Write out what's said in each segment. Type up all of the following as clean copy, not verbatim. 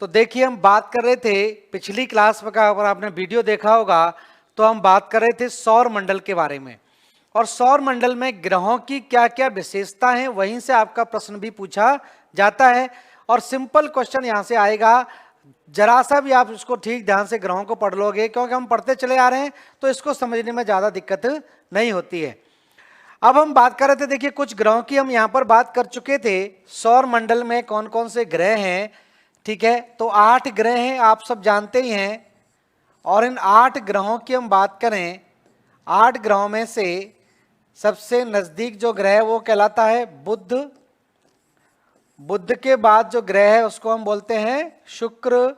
तो देखिए हम बात कर रहे थे पिछली क्लास में का, अगर आपने वीडियो देखा होगा तो हम बात कर रहे थे सौर मंडल के बारे में, और सौर मंडल में ग्रहों की क्या क्या विशेषता हैं, वहीं से आपका प्रश्न भी पूछा जाता है। और सिंपल क्वेश्चन यहां से आएगा, जरा सा भी आप इसको ठीक ध्यान से ग्रहों को पढ़ लोगे, क्योंकि हम पढ़ते चले आ रहे हैं तो इसको समझने में ज्यादा दिक्कत नहीं होती है। अब हम बात कर रहे थे, देखिए कुछ ग्रहों की हम यहां पर बात कर चुके थे। सौर मंडल में कौन कौन से ग्रह हैं, ठीक है, तो 8 ग्रह हैं, आप सब जानते ही हैं। और इन 8 ग्रहों की हम बात करें, 8 ग्रहों में से सबसे नजदीक जो ग्रह है वो कहलाता है बुध। बुध के बाद जो ग्रह है उसको हम बोलते हैं शुक्र।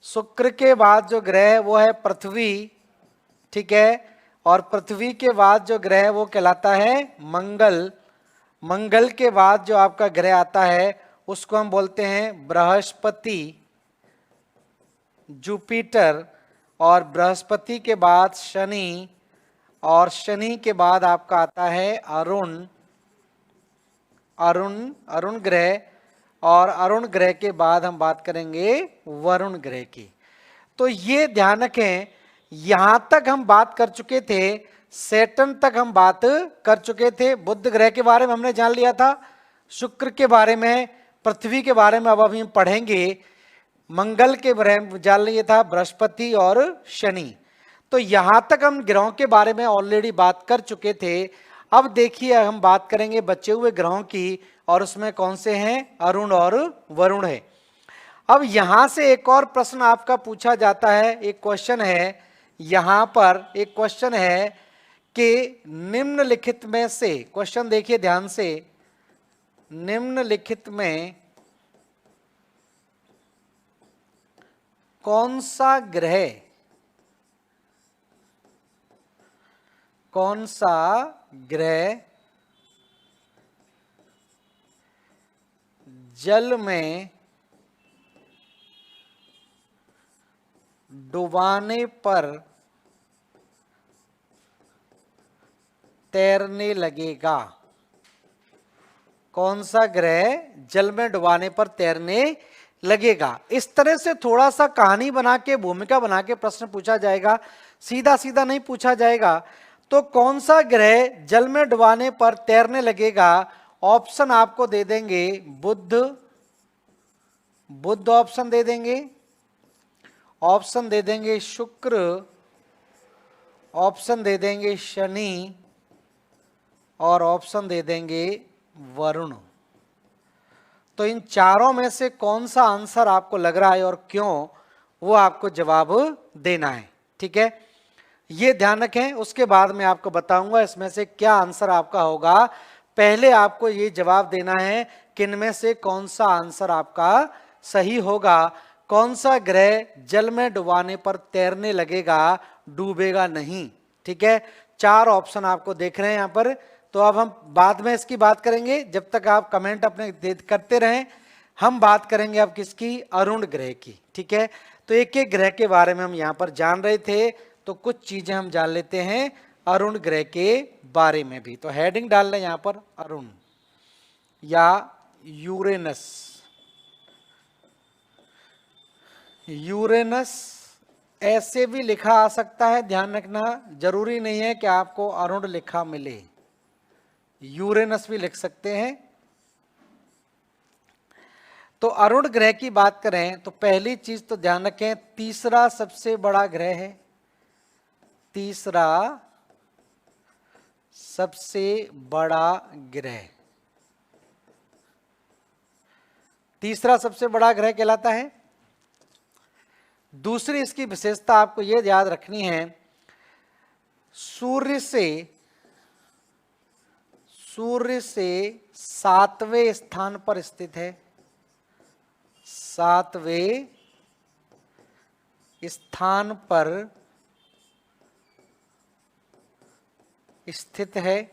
शुक्र के बाद जो ग्रह है वो है पृथ्वी, ठीक है। और पृथ्वी के बाद जो ग्रह है वो कहलाता है मंगल। मंगल के बाद जो आपका ग्रह आता है उसको हम बोलते हैं बृहस्पति, जुपिटर। और बृहस्पति के बाद शनि, और शनि के बाद आपका आता है अरुण। अरुण ग्रह, और अरुण ग्रह के बाद हम बात करेंगे वरुण ग्रह की। तो ये ध्यान रखें, यहां तक हम बात कर चुके थे, सैटर्न तक हम बात कर चुके थे। बुध ग्रह के बारे में हमने जान लिया था, शुक्र के बारे में, पृथ्वी के बारे में अब अभी हम पढ़ेंगे, मंगल के बारे में जान लिया था, बृहस्पति और शनि। तो यहां तक हम ग्रहों के बारे में ऑलरेडी बात कर चुके थे। अब देखिए हम बात करेंगे बचे हुए ग्रहों की, और उसमें कौन से हैं, अरुण और वरुण है। अब यहां से एक और प्रश्न आपका पूछा जाता है, एक क्वेश्चन है, यहां पर एक क्वेश्चन है कि निम्नलिखित में से, क्वेश्चन देखिए ध्यान से, निम्नलिखित में कौन सा ग्रह, कौन सा ग्रह जल में डुबाने पर तैरने लगेगा? कौन सा ग्रह जल में डुबाने पर तैरने लगेगा? इस तरह से थोड़ा सा कहानी बना के, भूमिका बना के प्रश्न पूछा जाएगा, सीधा सीधा नहीं पूछा जाएगा। तो कौन सा ग्रह जल में डुबाने पर तैरने लगेगा? ऑप्शन आपको दे देंगे बुध, बुध ऑप्शन दे देंगे, ऑप्शन दे देंगे शुक्र, ऑप्शन दे देंगे शनि, और ऑप्शन दे देंगे वरुण। तो इन चारों में से कौन सा आंसर आपको लग रहा है और क्यों, वो आपको जवाब देना है, ठीक है। ये ध्यान रखें, उसके बाद मैं आपको बताऊंगा इसमें से क्या आंसर आपका होगा। पहले आपको ये जवाब देना है कि इनमें से कौन सा आंसर आपका सही होगा, कौन सा ग्रह जल में डुबाने पर तैरने लगेगा, डूबेगा नहीं, ठीक है। 4 ऑप्शन आपको देख रहे हैं यहां पर। तो अब हम बाद में इसकी बात करेंगे, जब तक आप कमेंट अपने करते रहें। हम बात करेंगे अब किसकी, अरुण ग्रह की, ठीक है। तो एक एक ग्रह के बारे में हम यहां पर जान रहे थे, तो कुछ चीजें हम जान लेते हैं अरुण ग्रह के बारे में भी। तो हेडिंग डाल लें यहां पर, अरुण या यूरेनस। यूरेनस ऐसे भी लिखा आ सकता है, ध्यान रखना, जरूरी नहीं है कि आपको अरुण लिखा मिले, यूरेनस भी लिख सकते हैं। तो अरुण ग्रह की बात करें तो पहली चीज तो ध्यान रखें, तीसरा सबसे बड़ा ग्रह है, तीसरा सबसे बड़ा ग्रह, तीसरा सबसे बड़ा ग्रह कहलाता है। दूसरी इसकी विशेषता आपको यह याद रखनी है, सूर्य से 7वें स्थान पर स्थित है, 7वें स्थान पर स्थित है,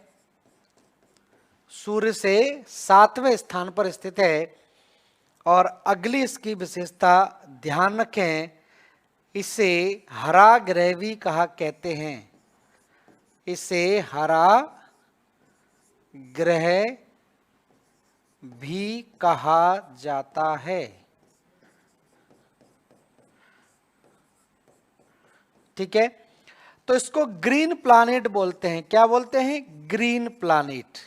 सूर्य से 7वें स्थान पर स्थित है। और अगली इसकी विशेषता ध्यान रखें, इसे हरा ग्रह भी कहा कहते हैं, इसे हरा ग्रह भी कहा जाता है। ठीक है, तो इसको ग्रीन प्लानेट बोलते हैं। क्या बोलते हैं? Green planet.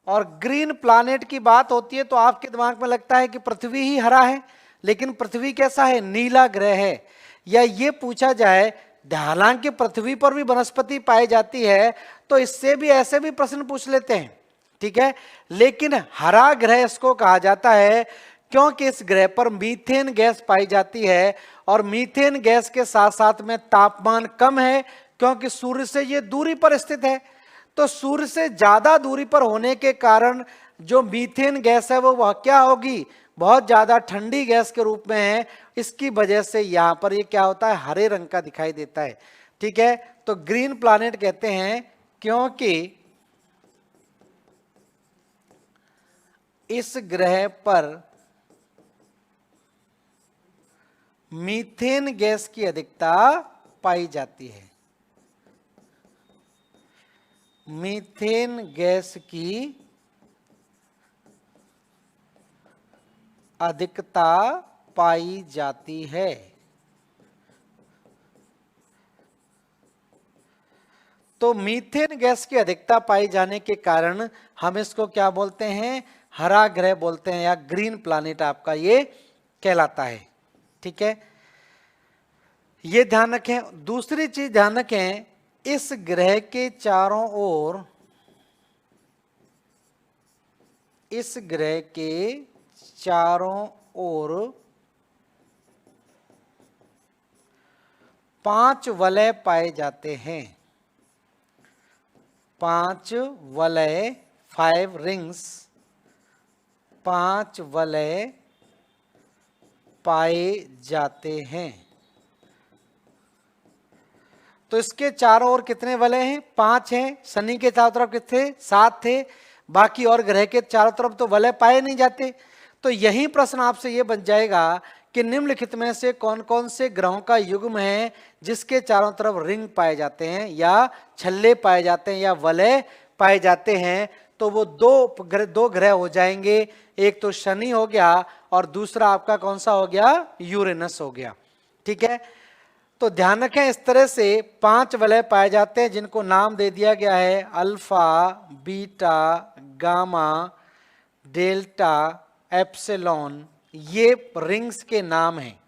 और ग्रीन प्लानेट की बात होती है तो आपके दिमाग में लगता है कि पृथ्वी ही हरा है, लेकिन पृथ्वी कैसा है? नीला ग्रह है। या ये पूछा जाए, हालांकि पृथ्वी पर भी वनस्पति पाई जाती है, तो इससे भी ऐसे भी प्रश्न पूछ लेते हैं, ठीक है, लेकिन हरा ग्रह इसको कहा जाता है क्योंकि इस ग्रह पर मीथेन गैस पाई जाती है, और मीथेन गैस के साथ साथ में तापमान कम है क्योंकि सूर्य से ये दूरी पर स्थित है। तो सूर्य से ज्यादा दूरी पर होने के कारण जो मीथेन गैस है वह क्या होगी? बहुत ज्यादा ठंडी गैस के रूप में है। इसकी वजह से यहां पर ये क्या होता है? हरे रंग का दिखाई देता है, ठीक है। तो ग्रीन प्लैनेट कहते हैं क्योंकि इस ग्रह पर मीथेन गैस की अधिकता पाई जाती है। मीथेन गैस की अधिकता पाई जाती है। तो मीथेन गैस की अधिकता पाई जाने के कारण हम इसको क्या बोलते हैं? हरा ग्रह बोलते हैं, या ग्रीन प्लैनेट आपका ये कहलाता है, ठीक है। ये ध्यान रखें। दूसरी चीज ध्यान रखें, इस ग्रह के चारों ओर, इस ग्रह के चारों ओर 5 वलय पाए जाते हैं। 5 वलय, 5 रिंग्स, 5 वलय पाए जाते हैं। तो इसके चारों ओर कितने वलय हैं? 5 हैं। शनि के चारों तरफ कितने? 7 थे। बाकी और ग्रह के चारों तरफ तो वलय पाए नहीं जाते। तो यही प्रश्न आपसे ये बन जाएगा कि निम्नलिखित में से कौन कौन से ग्रहों का युग्म है जिसके चारों तरफ रिंग पाए जाते हैं, या छल्ले पाए जाते हैं, या वलय पाए जाते हैं। तो वो दो ग्रह हो जाएंगे। एक तो शनि हो गया और दूसरा आपका कौन सा हो गया? यूरेनस हो गया, ठीक है। तो ध्यान रखें, इस तरह से 5 वलय पाए जाते हैं जिनको नाम दे दिया गया है alpha, beta, gamma, delta, epsilon. ये रिंग्स के नाम हैं।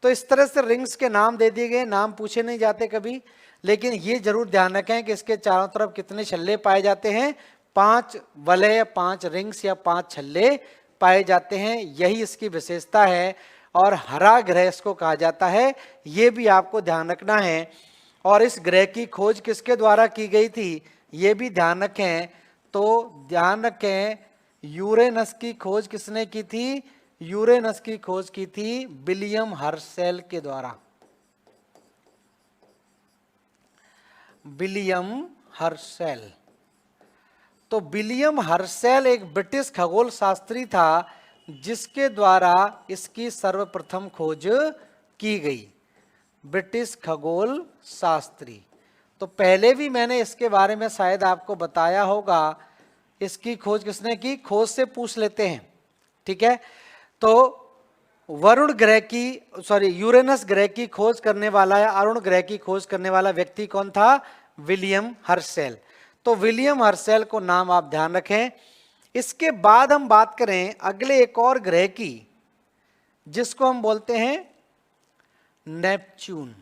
तो इस तरह से रिंग्स के नाम दे दिए गए, नाम पूछे नहीं जाते कभी, लेकिन ये जरूर ध्यान रखें कि इसके चारों तरफ कितने छल्ले पाए जाते हैं? 5 वलय, 5 रिंग्स या 5 छल्ले पाए जाते हैं। यही इसकी विशेषता है। और हरा ग्रह इसको कहा जाता है, ये भी आपको ध्यान रखना है। और इस ग्रह की खोज किसके द्वारा की गई थी, ये भी ध्यान रखें। तो ध्यान रखें, यूरेनस की खोज किसने की थी? यूरेनस की खोज की थी विलियम हर्शेल के द्वारा। William Herschel. तो विलियम हर्शेल एक ब्रिटिश खगोल शास्त्री था जिसके द्वारा इसकी सर्वप्रथम खोज की गई। ब्रिटिश खगोल शास्त्री। तो पहले भी मैंने इसके बारे में शायद आपको बताया होगा। इसकी खोज किसने की? खोज से पूछ लेते हैं, ठीक है। तो वरुण ग्रह की, सॉरी, यूरेनस ग्रह की खोज करने वाला या अरुण ग्रह की खोज करने वाला व्यक्ति कौन था? William Herschel. तो विलियम हर्शेल को नाम आप ध्यान रखें। इसके बाद हम बात करें अगले एक और ग्रह की, जिसको हम बोलते हैं नेपच्यून।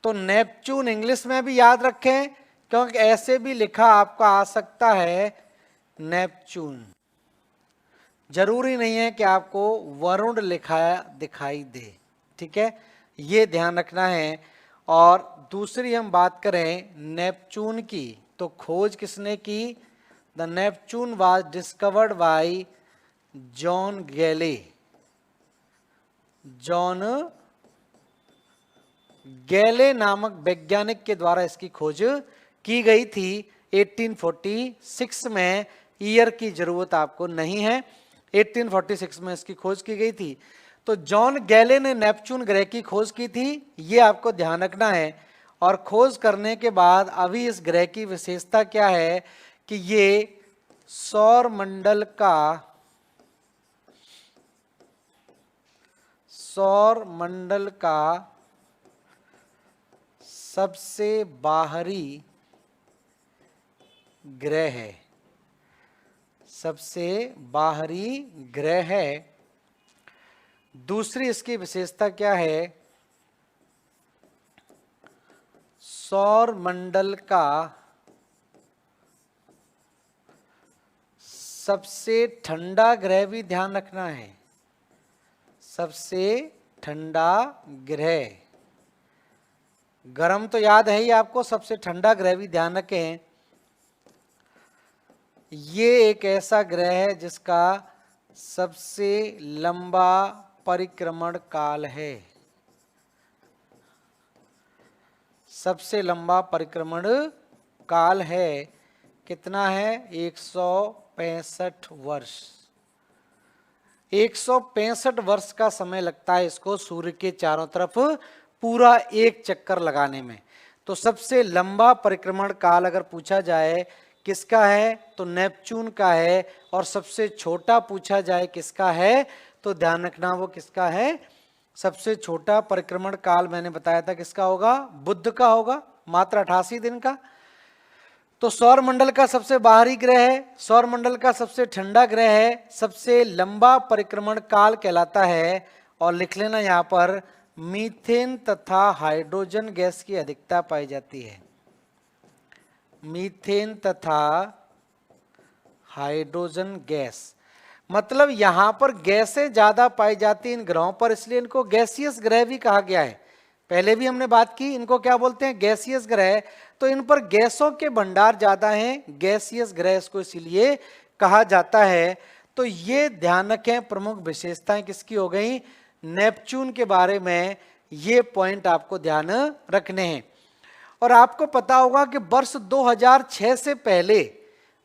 तो नेपच्यून इंग्लिश में भी याद रखें क्योंकि ऐसे भी लिखा आपका आ सकता है नेपच्यून। जरूरी नहीं है कि आपको वरुण लिखा दिखाई दे, ठीक है, ये ध्यान रखना है। और दूसरी हम बात करें नेपच्यून की, तो खोज किसने की? The Neptune was discovered by John गैले। जॉन गैले नामक वैज्ञानिक के द्वारा इसकी खोज की गई थी 1846 में। ईयर की जरूरत आपको नहीं है, 1846 में इसकी खोज की गई थी। तो जॉन गैले ने नेपच्यून ग्रह की खोज की थी, ये आपको ध्यान रखना है। और खोज करने के बाद अभी इस ग्रह की विशेषता क्या है कि ये सौर सौर मंडल का सबसे बाहरी ग्रह है, सबसे बाहरी ग्रह है। दूसरी इसकी विशेषता क्या है, सौर मंडल का सबसे ठंडा ग्रह भी ध्यान रखना है, सबसे ठंडा ग्रह। गर्म तो याद है ही आपको, सबसे ठंडा ग्रह भी ध्यान रखें। ये एक ऐसा ग्रह है जिसका सबसे लंबा परिक्रमण काल है, सबसे लंबा परिक्रमण काल है। कितना है, 165 वर्ष। 165 वर्ष का समय लगता है इसको सूर्य के चारों तरफ पूरा एक चक्कर लगाने में। तो सबसे लंबा परिक्रमण काल अगर पूछा जाए किसका है तो नेपच्यून का है, और सबसे छोटा पूछा जाए किसका है तो ध्यान रखना वो किसका है, सबसे छोटा परिक्रमण काल मैंने बताया था किसका होगा, बुध का होगा, मात्र 88 दिन का। तो सौर मंडल का सबसे बाहरी ग्रह है, सौर मंडल का सबसे ठंडा ग्रह है, सबसे लंबा परिक्रमण काल कहलाता है। और लिख लेना यहाँ पर, मीथेन तथा हाइड्रोजन गैस की अधिकता पाई जाती है, मीथेन तथा हाइड्रोजन गैस। मतलब यहां पर गैसें ज्यादा पाई जाती हैं इन ग्रहों पर, इसलिए इनको गैसियस ग्रह भी कहा गया है। पहले भी हमने बात की, इनको क्या बोलते हैं, गैसियस ग्रह। तो इन पर गैसों के भंडार ज्यादा हैं, गैसियस ग्रह इसको इसीलिए कहा जाता है। तो ये ध्यान रखें, प्रमुख विशेषताएं किसकी हो गई, नेपच्यून के बारे में ये पॉइंट आपको ध्यान रखने हैं। और आपको पता होगा कि वर्ष 2006 से पहले,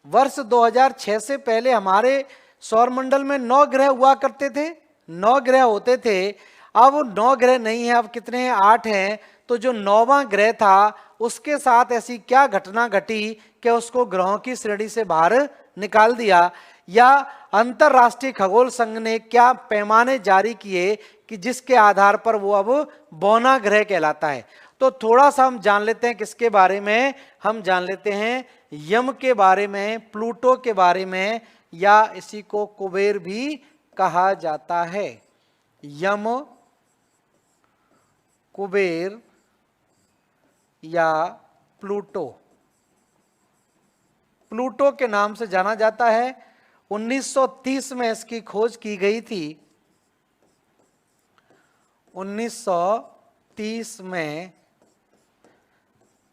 वर्ष 2006 से पहले हमारे सौरमंडल में 9 ग्रह हुआ करते थे, 9 ग्रह होते थे। अब 9 ग्रह नहीं है, अब कितने हैं, 8 हैं। तो जो 9वां ग्रह था उसके साथ ऐसी क्या घटना घटी कि उसको ग्रहों की श्रेणी से बाहर निकाल दिया, या अंतरराष्ट्रीय खगोल संघ ने क्या पैमाने जारी किए कि जिसके आधार पर वो अब बौना ग्रह कहलाता है। तो थोड़ा सा हम जान लेते हैं किसके बारे में, हम जान लेते हैं यम के बारे में, प्लूटो के बारे में, या इसी को कुबेर भी कहा जाता है। यम, कुबेर या प्लूटो, प्लूटो के नाम से जाना जाता है। 1930 में इसकी खोज की गई थी, 1930 में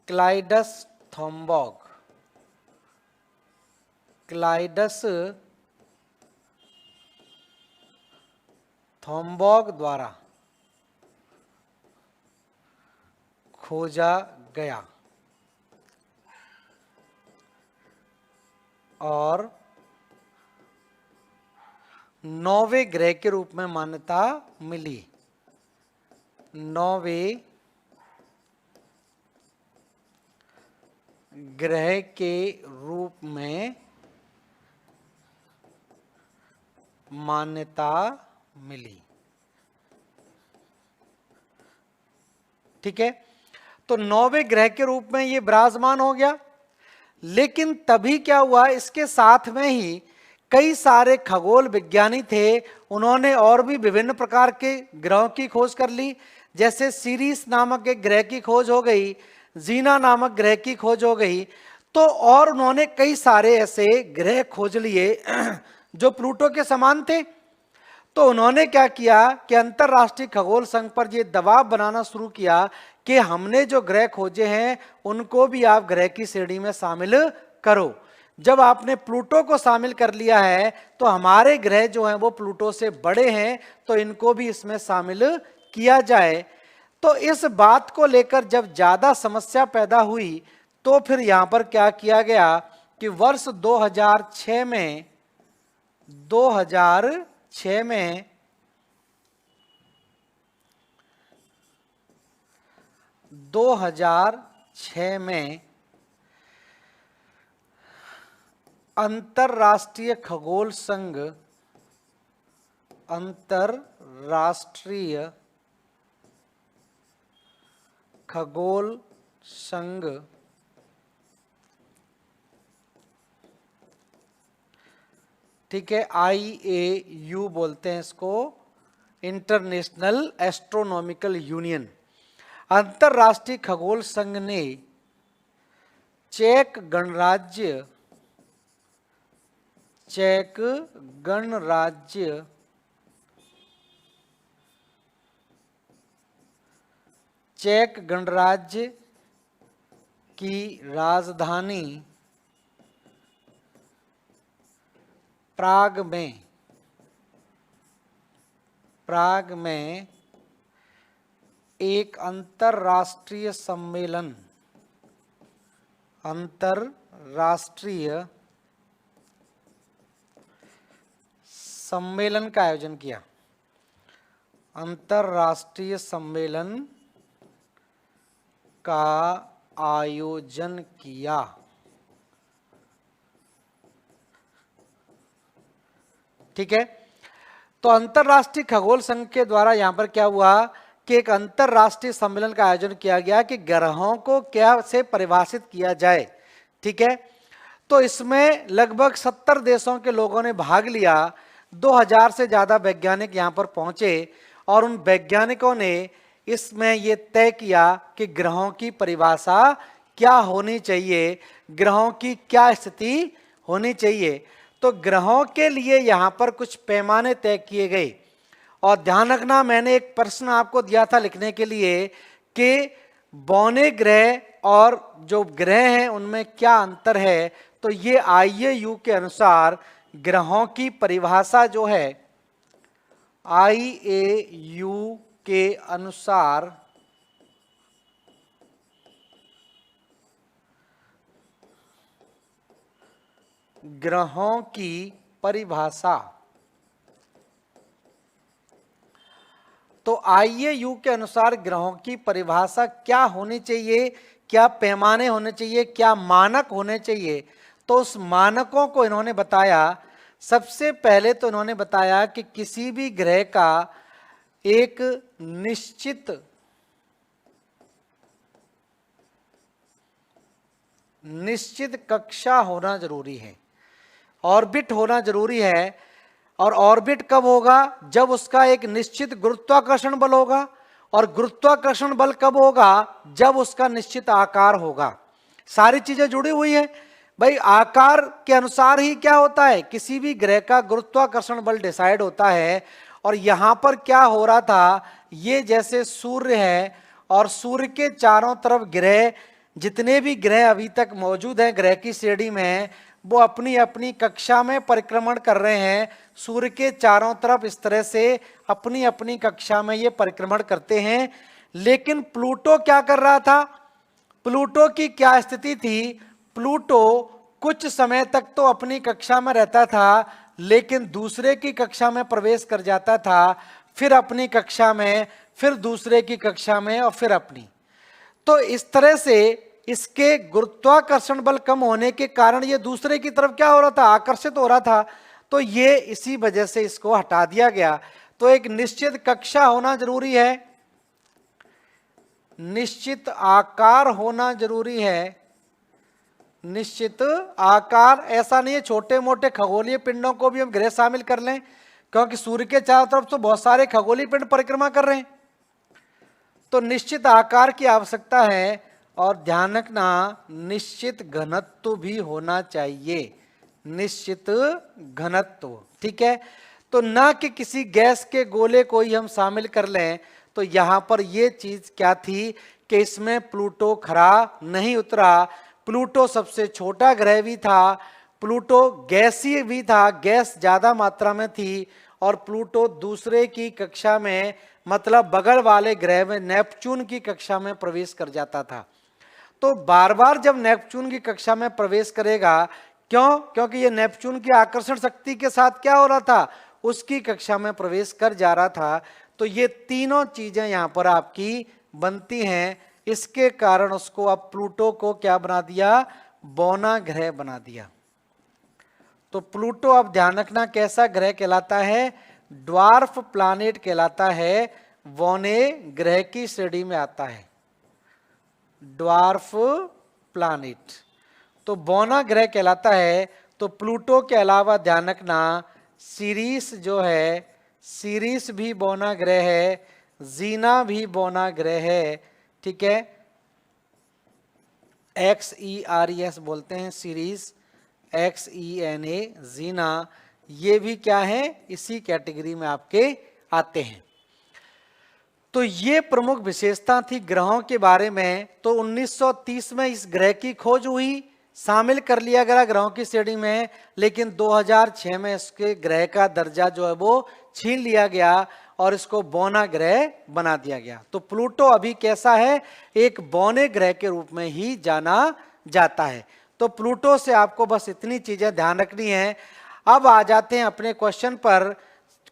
क्लाइडस थॉम्बॉग, क्लाइडस थॉम्बॉग द्वारा खोजा गया, और 9वें ग्रह के रूप में मान्यता मिली, 9वें ग्रह के रूप में मान्यता मिली। ठीक है, तो 9वें ग्रह के रूप में ये विराजमान हो गया। लेकिन तभी क्या हुआ, इसके साथ में ही कई सारे खगोल विज्ञानी थे, उन्होंने और भी विभिन्न प्रकार के ग्रहों की खोज कर ली। जैसे सीरीस नामक एक ग्रह की खोज हो गई, जीना नामक ग्रह की खोज हो गई। तो और उन्होंने कई सारे ऐसे ग्रह खोज लिए जो प्लूटो के समान थे। तो उन्होंने क्या किया कि अंतरराष्ट्रीय खगोल संघ पर यह दबाव बनाना शुरू किया कि हमने जो ग्रह खोजे हैं उनको भी आप ग्रह की श्रेणी में शामिल करो। जब आपने प्लूटो को शामिल कर लिया है तो हमारे ग्रह जो हैं वो प्लूटो से बड़े हैं, तो इनको भी इसमें शामिल किया जाए। तो इस बात को लेकर जब ज्यादा समस्या पैदा हुई तो फिर यहां पर क्या किया गया कि वर्ष 2006 में 2006 में अंतरराष्ट्रीय खगोल संघ राष्ट्रीय खगोल संघ ठीक है, IAU बोलते हैं इसको, इंटरनेशनल एस्ट्रोनॉमिकल यूनियन। अंतरराष्ट्रीय खगोल संघ ने चेक गणराज्य चेक गणराज्य की राजधानी प्राग में एक अंतरराष्ट्रीय सम्मेलन का आयोजन किया। अंतरराष्ट्रीय सम्मेलन का आयोजन किया। ठीक है, तो अंतरराष्ट्रीय खगोल संघ के द्वारा यहां पर क्या हुआ कि एक अंतरराष्ट्रीय सम्मेलन का आयोजन किया गया कि ग्रहों को क्या से परिभाषित किया जाए। ठीक है, तो इसमें लगभग 70 देशों के लोगों ने भाग लिया। 2000 से ज्यादा वैज्ञानिक यहां पर पहुंचे और उन वैज्ञानिकों ने इसमें यह तय किया कि ग्रहों की परिभाषा क्या होनी चाहिए, ग्रहों की क्या स्थिति होनी चाहिए। तो ग्रहों के लिए यहां पर कुछ पैमाने तय किए गए। और ध्यान रखना, मैंने एक प्रश्न आपको दिया था लिखने के लिए कि बौने ग्रह और जो ग्रह हैं उनमें क्या अंतर है। तो ये IAU के अनुसार ग्रहों की परिभाषा जो है, IAU के अनुसार ग्रहों की परिभाषा, तो IAU के अनुसार ग्रहों की परिभाषा क्या होनी चाहिए, क्या पैमाने होने चाहिए, क्या मानक होने चाहिए। तो उस मानकों को इन्होंने बताया। सबसे पहले तो इन्होंने बताया कि किसी भी ग्रह का एक निश्चित कक्षा होना जरूरी है, ऑर्बिट होना जरूरी है। और ऑर्बिट कब होगा, जब उसका एक निश्चित गुरुत्वाकर्षण बल होगा। और गुरुत्वाकर्षण बल कब होगा, जब उसका निश्चित आकार होगा। सारी चीजें जुड़ी हुई हैं भाई। आकार के अनुसार ही क्या होता है, किसी भी ग्रह का गुरुत्वाकर्षण बल डिसाइड होता है। और यहां पर क्या हो रहा था, ये जैसे सूर्य है और सूर्य के चारों तरफ ग्रह, जितने भी ग्रह अभी तक मौजूद हैं ग्रह की श्रेणी में, वो अपनी अपनी कक्षा में परिक्रमण कर रहे हैं। सूर्य के चारों तरफ इस तरह से अपनी अपनी कक्षा में ये परिक्रमण करते हैं। लेकिन प्लूटो क्या कर रहा था, प्लूटो की क्या स्थिति थी, प्लूटो कुछ समय तक तो अपनी कक्षा में रहता था, लेकिन दूसरे की कक्षा में प्रवेश कर जाता था, फिर अपनी कक्षा में, फिर दूसरे की कक्षा में और फिर अपनी। तो इस तरह से इसके गुरुत्वाकर्षण बल कम होने के कारण ये दूसरे की तरफ क्या हो रहा था, आकर्षित हो रहा था। तो ये इसी वजह से इसको हटा दिया गया। तो एक निश्चित कक्षा होना जरूरी है, निश्चित आकार होना जरूरी है। निश्चित आकार, ऐसा नहीं है छोटे मोटे खगोलीय पिंडों को भी हम ग्रह शामिल कर लें, क्योंकि सूर्य के चारों तरफ तो बहुत सारे खगोलीय पिंड परिक्रमा कर रहे हैं। तो निश्चित आकार की आवश्यकता है। और ध्यान रखना, निश्चित घनत्व भी होना चाहिए, निश्चित घनत्व। ठीक है, तो ना कि किसी गैस के गोले को ही हम शामिल कर लें। तो यहां पर यह चीज क्या थी कि इसमें प्लूटो खरा नहीं उतरा। प्लूटो सबसे छोटा ग्रह भी था, प्लूटो गैसीय भी था, गैस ज्यादा मात्रा में थी। और प्लूटो दूसरे की कक्षा में, मतलब बगल वाले ग्रह में, नेपच्यून की कक्षा में प्रवेश कर जाता था। तो बार बार जब नेपच्यून की कक्षा में प्रवेश करेगा, क्यों, क्योंकि ये नेपच्यून की आकर्षण शक्ति के साथ क्या हो रहा था, उसकी कक्षा में प्रवेश कर जा रहा था। तो ये तीनों चीजें यहां पर आपकी बनती हैं। इसके कारण उसको अब प्लूटो को क्या बना दिया, बौना ग्रह बना दिया। तो प्लूटो अब ध्यान रखना कैसा ग्रह कहलाता है, ड्वार्फ प्लानेट कहलाता है, बौने ग्रह की श्रेणी में आता है, ड्वार्फ प्लानेट। तो बौना ग्रह कहलाता है। तो प्लूटो के अलावा ध्यान रखना सीरीस जो है, सीरीस भी बौना ग्रह है, जीना भी बौना ग्रह है, ठीक है, XERES बोलते हैं सीरीज, XENA जीना, ये भी क्या है, इसी कैटेगरी में आपके आते हैं। तो ये प्रमुख विशेषता थी ग्रहों के बारे में। तो 1930 में इस ग्रह की खोज हुई, शामिल कर लिया गया ग्रहों की श्रेणी में, लेकिन 2006 में इसके ग्रह का दर्जा जो है वो छीन लिया गया और इसको बौना ग्रह बना दिया गया। तो प्लूटो अभी कैसा है, एक बौने ग्रह के रूप में ही जाना जाता है। तो प्लूटो से आपको बस इतनी चीजें ध्यान रखनी है। अब आ जाते हैं अपने क्वेश्चन पर।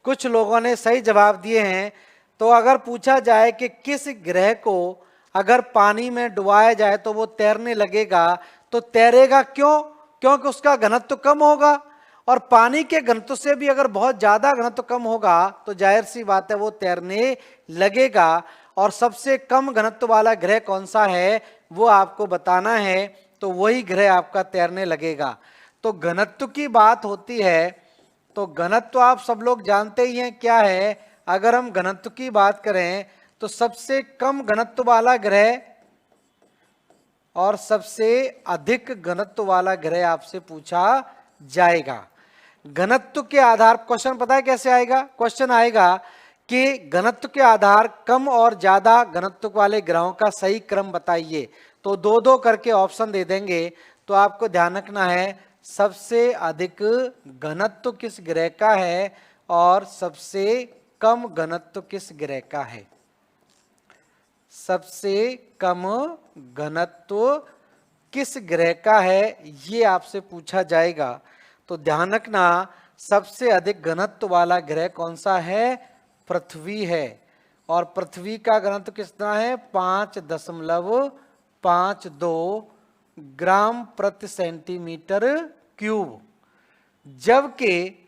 कुछ लोगों ने सही जवाब दिए हैं। तो अगर पूछा जाए कि किस ग्रह को अगर पानी में डुबाया जाए तो वो तैरने लगेगा, तो तैरेगा क्यों? क्योंकि उसका घनत्व कम होगा, और पानी के घनत्व से भी अगर बहुत ज्यादा घनत्व कम होगा तो जाहिर सी बात है वो तैरने लगेगा। और सबसे कम घनत्व वाला ग्रह कौन सा है वो आपको बताना है, तो वही ग्रह आपका तैरने लगेगा। तो घनत्व की बात होती है, तो घनत्व आप सब लोग जानते ही हैं क्या है। अगर हम घनत्व की बात करें तो सबसे कम घनत्व वाला ग्रह और सबसे अधिक घनत्व वाला ग्रह आपसे पूछा जाएगा। घनत्व के आधार, क्वेश्चन पता है कैसे आएगा? क्वेश्चन आएगा कि घनत्व के आधार कम और ज्यादा घनत्व वाले ग्रहों का सही क्रम बताइए। तो दो दो करके ऑप्शन दे देंगे। तो आपको ध्यान रखना है सबसे अधिक घनत्व किस ग्रह का है और सबसे कम घनत्व किस ग्रह का है। सबसे कम घनत्व किस ग्रह का है ये आपसे पूछा जाएगा। तो ध्यान रखना सबसे अधिक घनत्व वाला ग्रह कौन सा है? पृथ्वी है। और पृथ्वी का घनत्व कितना है? 5.52 ग्राम प्रति सेंटीमीटर क्यूब। जबकि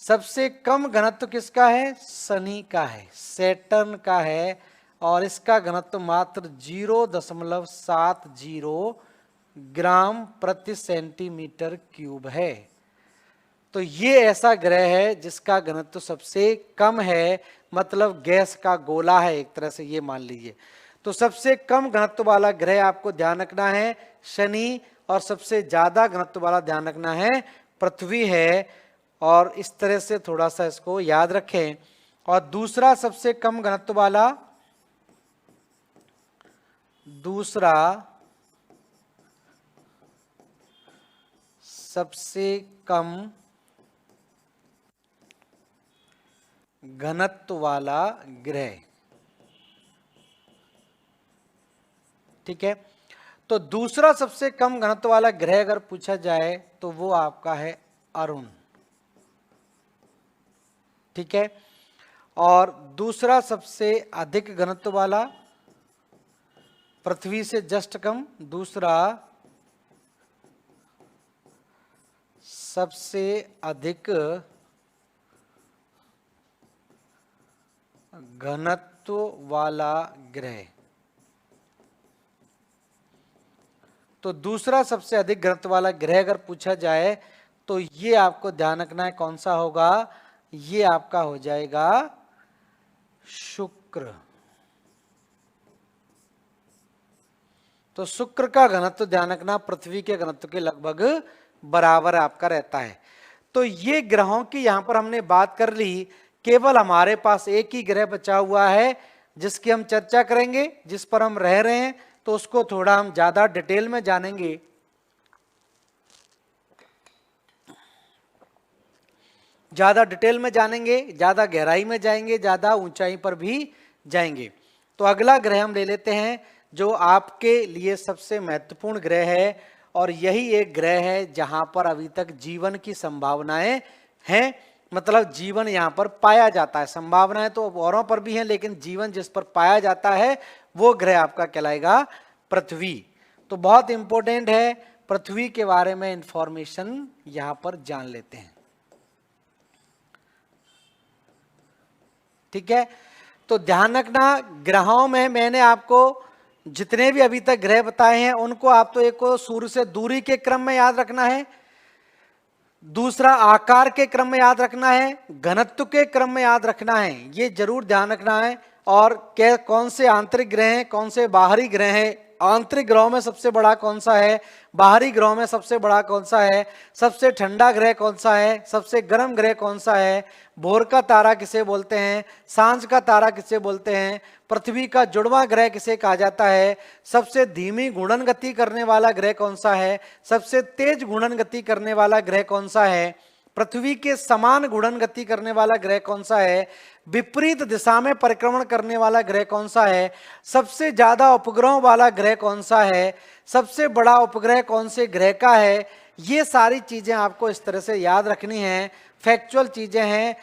सबसे कम घनत्व किसका है? शनि का है, सैटर्न का है, और इसका घनत्व मात्र 0.70 ग्राम प्रति सेंटीमीटर क्यूब है। तो ये ऐसा ग्रह है जिसका घनत्व सबसे कम है, मतलब गैस का गोला है एक तरह से, ये मान लीजिए। तो सबसे कम घनत्व वाला ग्रह आपको ध्यान रखना है शनि, और सबसे ज्यादा घनत्व वाला ध्यान रखना है पृथ्वी है। और इस तरह से थोड़ा सा इसको याद रखें। और दूसरा सबसे कम घनत्व वाला, दूसरा सबसे कम घनत्व वाला ग्रह, ठीक है। तो दूसरा सबसे कम घनत्व वाला ग्रह अगर पूछा जाए तो वो आपका है अरुण, ठीक है। और दूसरा सबसे अधिक घनत्व वाला, पृथ्वी से जस्ट कम, दूसरा सबसे अधिक घनत्व वाला ग्रह। तो दूसरा सबसे अधिक घनत्व वाला ग्रह अगर पूछा जाए तो ये आपको ध्यान रखना है कौन सा होगा, ये आपका हो जाएगा शुक्र। तो शुक्र का घनत्व ध्यान रखना पृथ्वी के घनत्व के लगभग बराबर आपका रहता है। तो ये ग्रहों की यहां पर हमने बात कर ली। केवल हमारे पास एक ही ग्रह बचा हुआ है जिसकी हम चर्चा करेंगे, जिस पर हम रह रहे हैं, तो उसको थोड़ा हम ज्यादा डिटेल में जानेंगे। ज्यादा डिटेल में जानेंगे, ज्यादा गहराई में जाएंगे, ज्यादा ऊंचाई पर भी जाएंगे। तो अगला ग्रह हम ले लेते हैं जो आपके लिए सबसे महत्वपूर्ण ग्रह है, और यही एक ग्रह है जहां पर अभी तक जीवन की संभावनाएं हैं, मतलब जीवन यहां पर पाया जाता है। संभावनाएं तो औरों पर भी हैं, लेकिन जीवन जिस पर पाया जाता है वो ग्रह आपका कहलाएगा पृथ्वी। तो बहुत इंपॉर्टेंट है, पृथ्वी के बारे में इंफॉर्मेशन यहां पर जान लेते हैं। ठीक है, तो ध्यान रखना ग्रहों में मैंने आपको जितने भी अभी तक ग्रह बताए हैं उनको आप तो एक को सूर्य से दूरी के क्रम में याद रखना है, दूसरा आकार के क्रम में याद रखना है, घनत्व के क्रम में याद रखना है, ये जरूर ध्यान रखना है। और कौन से आंतरिक ग्रह हैं, कौन से बाहरी ग्रह हैं, आंतरिक ग्रहों में सबसे बड़ा कौन सा है, बाहरी ग्रहों में सबसे बड़ा कौन सा है, सबसे ठंडा ग्रह कौन सा है, सबसे गर्म ग्रह कौन सा है, भोर का तारा किसे बोलते हैं, सांझ का तारा किसे बोलते हैं, पृथ्वी का जुड़वां ग्रह किसे कहा जाता है, सबसे धीमी घूर्णन गति करने वाला ग्रह कौन सा है, सबसे तेज घूर्णन गति करने वाला ग्रह कौन सा है, पृथ्वी के समान घूर्णन गति करने वाला ग्रह कौन सा है, विपरीत दिशा में परिक्रमण करने वाला ग्रह कौन सा है, सबसे ज्यादा उपग्रहों वाला ग्रह कौन सा है, सबसे बड़ा उपग्रह कौन से ग्रह का है। ये सारी चीजें आपको इस तरह से याद रखनी है, फैक्चुअल चीजें हैं,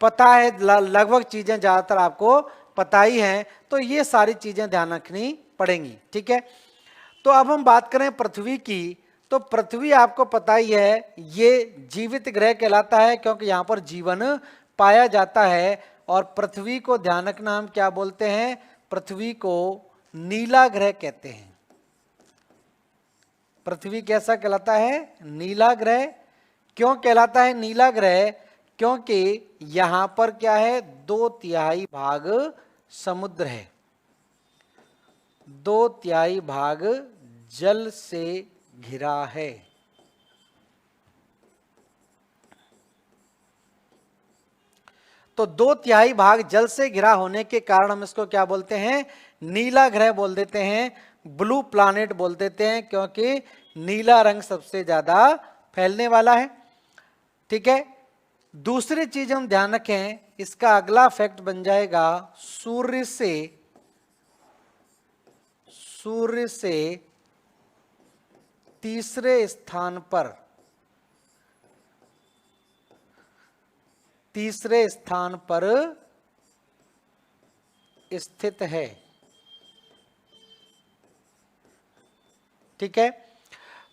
पता है, लगभग चीजें ज्यादातर आपको पता ही हैं, तो ये सारी चीजें ध्यान रखनी पड़ेंगी। ठीक है, तो अब हम बात करें पृथ्वी की, तो पृथ्वी आपको पता ही है ये जीवित ग्रह कहलाता है क्योंकि यहाँ पर जीवन पाया जाता है। और पृथ्वी को ध्यान रखना हम क्या बोलते हैं, पृथ्वी को नीला ग्रह कहते हैं। पृथ्वी कैसा कहलाता है, नीला ग्रह। क्यों कहलाता है नीला ग्रह, क्योंकि यहां पर क्या है, 2/3 भाग समुद्र है, 2/3 भाग जल से घिरा है। तो 2/3 भाग जल से घिरा होने के कारण हम इसको क्या बोलते हैं, नीला ग्रह बोल देते हैं, ब्लू प्लैनेट बोल देते हैं, क्योंकि नीला रंग सबसे ज्यादा फैलने वाला है। ठीक है, दूसरी चीज हम ध्यान रखें, इसका अगला फैक्ट बन जाएगा सूर्य से तीसरे स्थान पर स्थित है। ठीक है,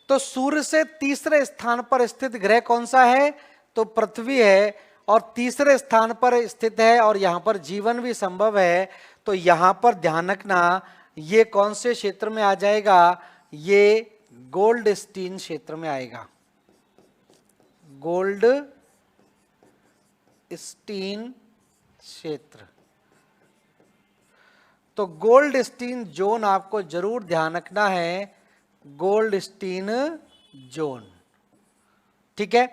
तो सूर्य से तीसरे स्थान पर स्थित ग्रह कौन सा है, तो पृथ्वी है, और तीसरे स्थान पर स्थित है और यहां पर जीवन भी संभव है। तो यहां पर ध्यान रखना, ये कौन से क्षेत्र में आ जाएगा, ये गोल्डस्टीन क्षेत्र में आएगा, गोल्डस्टीन क्षेत्र। तो गोल्डस्टीन जोन आपको जरूर ध्यान रखना है, गोल्डस्टीन जोन। ठीक है,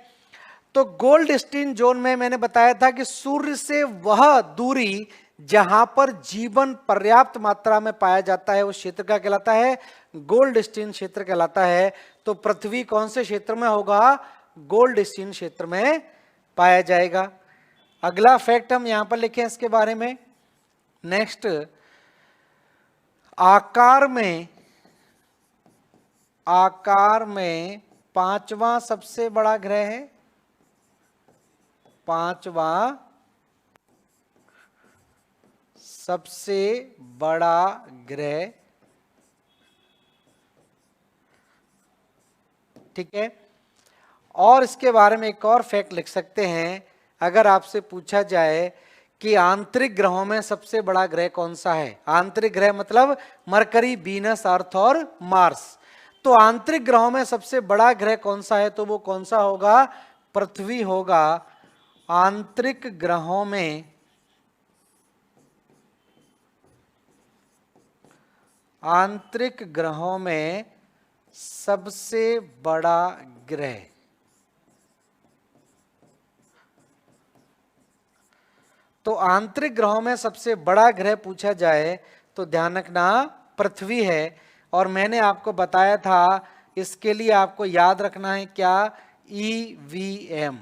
तो गोल्डस्टीन जोन में मैंने बताया था कि सूर्य से वह दूरी जहां पर जीवन पर्याप्त मात्रा में पाया जाता है उस क्षेत्र का कहलाता है गोल्डस्टीन क्षेत्र कहलाता है। तो पृथ्वी कौन से क्षेत्र में होगा, गोल्डस्टीन क्षेत्र में पाया जाएगा। अगला फैक्ट हम यहां पर लिखें इसके बारे में। नेक्स्ट, आकार में पांचवा सबसे बड़ा ग्रह है, पांचवा सबसे बड़ा ग्रह। ठीक है, और इसके बारे में एक और फैक्ट लिख सकते हैं, अगर आपसे पूछा जाए कि आंतरिक ग्रहों में सबसे बड़ा ग्रह कौन सा है, आंतरिक ग्रह मतलब मरकरी, वीनस, अर्थ और मार्स। तो आंतरिक ग्रहों में सबसे बड़ा ग्रह कौन सा है, तो वो कौन सा होगा, पृथ्वी होगा। आंतरिक ग्रहों में सबसे बड़ा ग्रह, तो आंतरिक ग्रहों में सबसे बड़ा ग्रह पूछा जाए तो ध्यान रखना पृथ्वी है। और मैंने आपको बताया था इसके लिए आपको याद रखना है क्या, ईवीएम।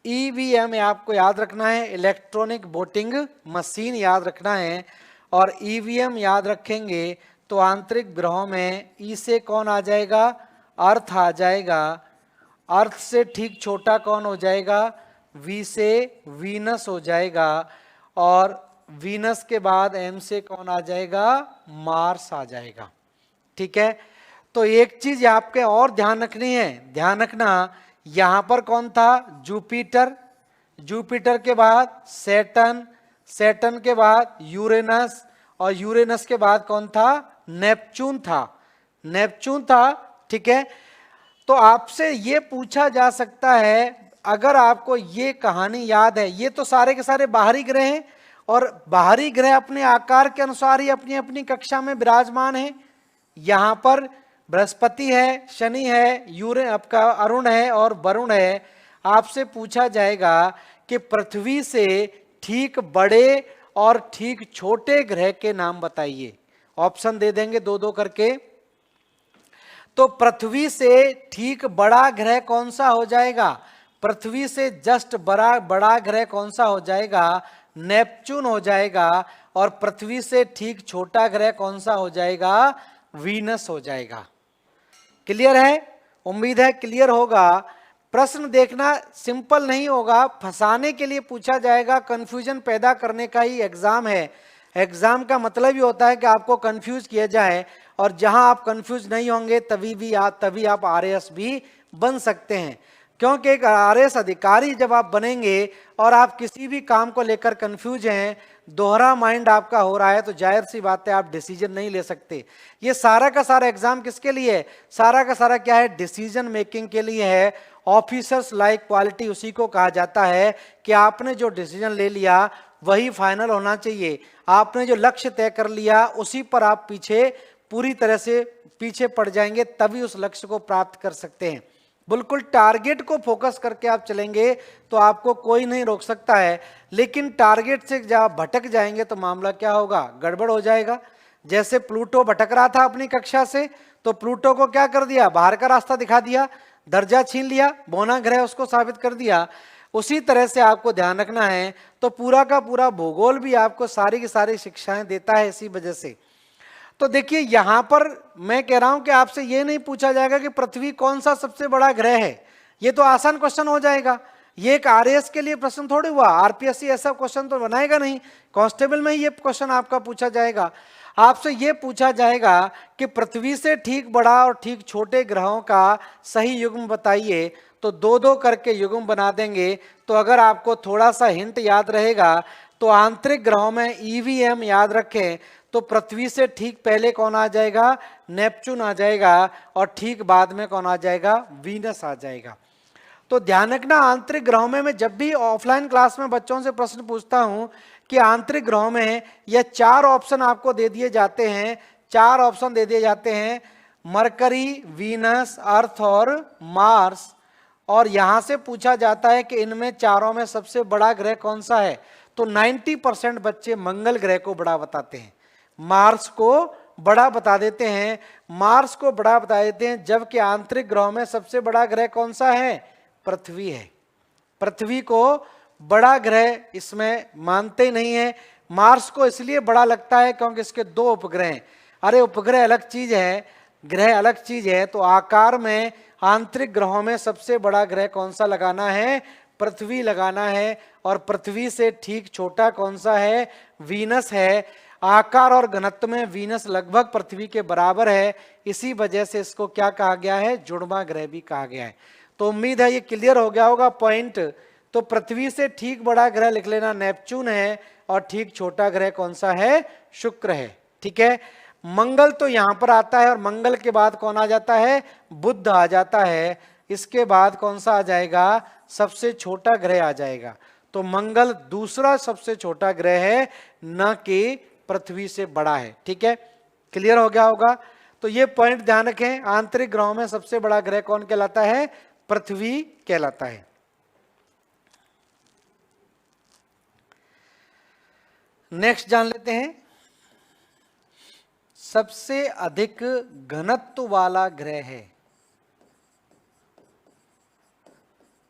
ईवीएम आपको याद रखना है, इलेक्ट्रॉनिक वोटिंग मशीन याद रखना है। और ईवीएम याद रखेंगे तो आंतरिक ग्रहों में ई से कौन आ जाएगा, अर्थ आ जाएगा। अर्थ से ठीक छोटा कौन हो जाएगा, वी से वीनस हो जाएगा। और वीनस के बाद एम से कौन आ जाएगा, मार्स आ जाएगा। ठीक है, तो एक चीज आपके और ध्यान रखनी है, ध्यान रखना यहां पर कौन था, जुपिटर, जुपिटर के बाद सैटर्न, सैटर्न के बाद यूरेनस, और यूरेनस के बाद कौन था? नेपच्यून था, नेपच्यून था। ठीक है, तो आपसे ये पूछा जा सकता है, अगर आपको ये कहानी याद है, ये तो सारे के सारे बाहरी ग्रह हैं, और बाहरी ग्रह अपने आकार के अनुसार ही अपनी अपनी कक्षा में विराजमान है। यहां पर बृहस्पति है, शनि है, यूरेन आपका अरुण है और वरुण है। आपसे पूछा जाएगा कि पृथ्वी से ठीक बड़े और ठीक छोटे ग्रह के नाम बताइए। ऑप्शन दे देंगे दो दो करके। तो पृथ्वी से ठीक बड़ा ग्रह कौन सा हो जाएगा? पृथ्वी से जस्ट बड़ा ग्रह कौन सा हो जाएगा? नेपच्यून हो जाएगा। और पृथ्वी से ठीक छोटा ग्रह कौन सा हो जाएगा? वीनस हो जाएगा। क्लियर है? उम्मीद है क्लियर होगा। प्रश्न देखना सिंपल नहीं होगा, फंसाने के लिए पूछा जाएगा, कंफ्यूजन पैदा करने का ही एग्जाम है। एग्जाम का मतलब ही होता है कि आपको कंफ्यूज किया जाए, और जहां आप कंफ्यूज नहीं होंगे तभी आप आरएएस भी बन सकते हैं। क्योंकि एक आरएएस अधिकारी जब आप बनेंगे और आप किसी भी काम को लेकर कंफ्यूज हैं, दोहरा माइंड आपका हो रहा है, तो जाहिर सी बात है आप डिसीजन नहीं ले सकते। ये सारा का सारा एग्जाम किसके लिए है? सारा का सारा क्या है? डिसीजन मेकिंग के लिए है। ऑफिसर्स लाइक क्वालिटी उसी को कहा जाता है कि आपने जो डिसीजन ले लिया वही फाइनल होना चाहिए। आपने जो लक्ष्य तय कर लिया उसी पर आप पीछे पूरी तरह से पीछे पड़ जाएंगे, तभी उस लक्ष्य को प्राप्त कर सकते हैं। बिल्कुल टारगेट को फोकस करके आप चलेंगे तो आपको कोई नहीं रोक सकता है, लेकिन टारगेट से जब आप भटक जाएंगे तो मामला क्या होगा? गड़बड़ हो जाएगा। जैसे प्लूटो भटक रहा था अपनी कक्षा से, तो प्लूटो को क्या कर दिया? बाहर का रास्ता दिखा दिया, दर्जा छीन लिया, बौना ग्रह उसको साबित कर दिया। उसी तरह से आपको ध्यान रखना है। तो पूरा का पूरा भूगोल भी आपको सारी की सारी शिक्षाएं देता है इसी वजह से। तो देखिए यहां पर मैं कह रहा हूं कि आपसे यह नहीं पूछा जाएगा कि पृथ्वी कौन सा सबसे बड़ा ग्रह है। ये तो आसान क्वेश्चन हो जाएगा। ये एक आरएएस के लिए प्रश्न थोड़ी हुआ, आरपीएससी ऐसा क्वेश्चन तो बनाएगा नहीं। कांस्टेबल में ही ये क्वेश्चन आपका पूछा जाएगा। आपसे ये पूछा जाएगा कि पृथ्वी से ठीक बड़ा और ठीक छोटे ग्रहों का सही युग्म बताइए, तो दो दो करके युग्म बना देंगे। तो अगर आपको थोड़ा सा हिंट याद रहेगा तो आंतरिक ग्रहों में ईवीएम याद रखें, तो पृथ्वी से ठीक पहले कौन आ जाएगा? नेपच्यून आ जाएगा, और ठीक बाद में कौन आ जाएगा? वीनस आ जाएगा। तो ध्यान रखना, आंतरिक ग्रहों में मैं जब भी ऑफलाइन क्लास में बच्चों से प्रश्न पूछता हूं कि आंतरिक ग्रहों में यह चार ऑप्शन आपको दे दिए जाते हैं, चार ऑप्शन दे दिए जाते हैं, मरकरी, वीनस, अर्थ और मार्स। और यहां से पूछा जाता है कि इनमें चारों में सबसे बड़ा ग्रह कौन सा है? तो 90% बच्चे मंगल ग्रह को बड़ा बताते हैं, मार्स को बड़ा बता देते हैं, मार्स को बड़ा बता देते हैं। जबकि आंतरिक ग्रहों में सबसे बड़ा ग्रह कौन सा है? पृथ्वी है। पृथ्वी को बड़ा ग्रह इसमें मानते नहीं है। मार्स को इसलिए बड़ा लगता है क्योंकि इसके दो उपग्रह हैं। अरे उपग्रह अलग चीज है, ग्रह अलग चीज है। तो आकार में आंतरिक ग्रहों में सबसे बड़ा ग्रह कौन सा लगाना है? पृथ्वी लगाना है। और पृथ्वी से ठीक छोटा कौन सा है? वीनस है। आकार और घनत्व में वीनस लगभग पृथ्वी के बराबर है, इसी वजह से इसको क्या कहा गया है? जुड़वा ग्रह भी कहा गया है। तो उम्मीद है ये क्लियर हो गया होगा पॉइंट। तो पृथ्वी से ठीक बड़ा ग्रह लिख लेना नेपच्यून है, और ठीक छोटा ग्रह कौन सा है? शुक्र है। ठीक है, मंगल तो यहां पर आता है, और मंगल के बाद कौन आ जाता है? बुध आ जाता है। इसके बाद कौन सा आ जाएगा? सबसे छोटा ग्रह आ जाएगा। तो मंगल दूसरा सबसे छोटा ग्रह है, न कि पृथ्वी से बड़ा है। ठीक है, क्लियर हो गया होगा। तो ये पॉइंट ध्यान रखें, आंतरिक ग्रहों में सबसे बड़ा ग्रह कौन कहलाता है? पृथ्वी कहलाता है। नेक्स्ट जान लेते हैं, सबसे अधिक घनत्व वाला ग्रह है।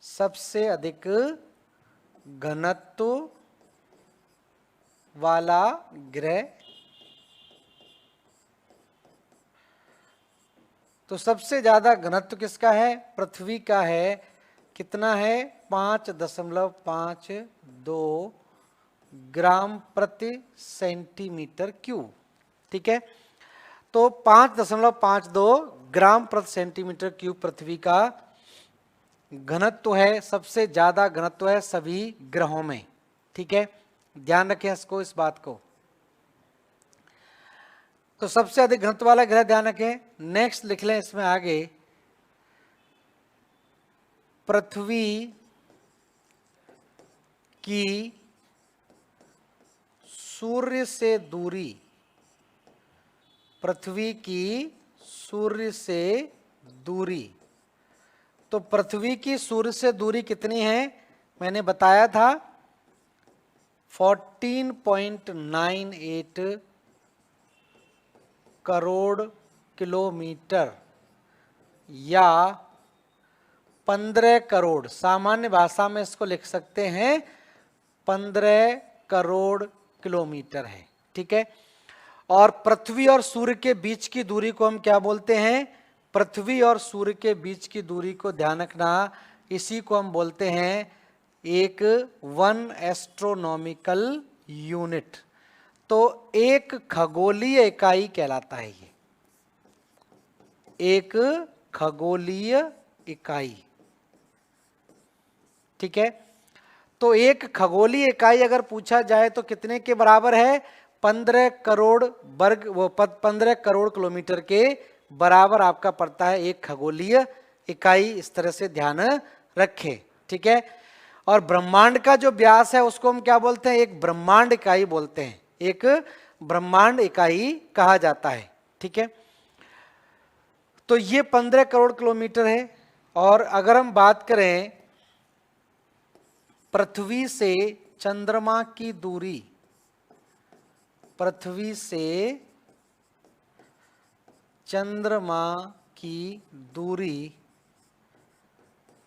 सबसे अधिक घनत्व वाला ग्रह, तो सबसे ज्यादा घनत्व किसका है? पृथ्वी का है। कितना है? 5.52 ग्राम प्रति सेंटीमीटर क्यूब। ठीक है, तो 5.52 ग्राम प्रति सेंटीमीटर क्यूब पृथ्वी का घनत्व है, सबसे ज्यादा घनत्व है सभी ग्रहों में। ठीक है, ध्यान रखें इसको, इस बात को। तो सबसे अधिक घनत्व वाला ग्रह ध्यान रखें। नेक्स्ट लिख लें इसमें आगे, पृथ्वी की सूर्य से दूरी, पृथ्वी की सूर्य से दूरी। तो पृथ्वी की सूर्य से दूरी कितनी है, मैंने बताया था 14.98 करोड़ किलोमीटर या 15 करोड़, सामान्य भाषा में इसको लिख सकते हैं 15 करोड़ किलोमीटर है। ठीक है, और पृथ्वी और सूर्य के बीच की दूरी को हम क्या बोलते हैं, पृथ्वी और सूर्य के बीच की दूरी को ध्यान रखना, इसी को हम बोलते हैं एक 1 एस्ट्रोनॉमिकल यूनिट। तो एक खगोलीय इकाई कहलाता है ये, एक खगोलीय इकाई। ठीक है, तो एक खगोलीय इकाई अगर पूछा जाए तो कितने के बराबर है, 15 करोड़ वर्ग, वो 15 करोड़ किलोमीटर के बराबर आपका पड़ता है एक खगोलीय इकाई। इस तरह से ध्यान रखें। ठीक है, और ब्रह्मांड का जो व्यास है उसको हम क्या बोलते हैं, एक ब्रह्मांड इकाई बोलते हैं, एक ब्रह्मांड इकाई कहा जाता है। ठीक है, तो ये 15 करोड़ किलोमीटर है। और अगर हम बात करें पृथ्वी से चंद्रमा की दूरी, पृथ्वी से चंद्रमा की दूरी,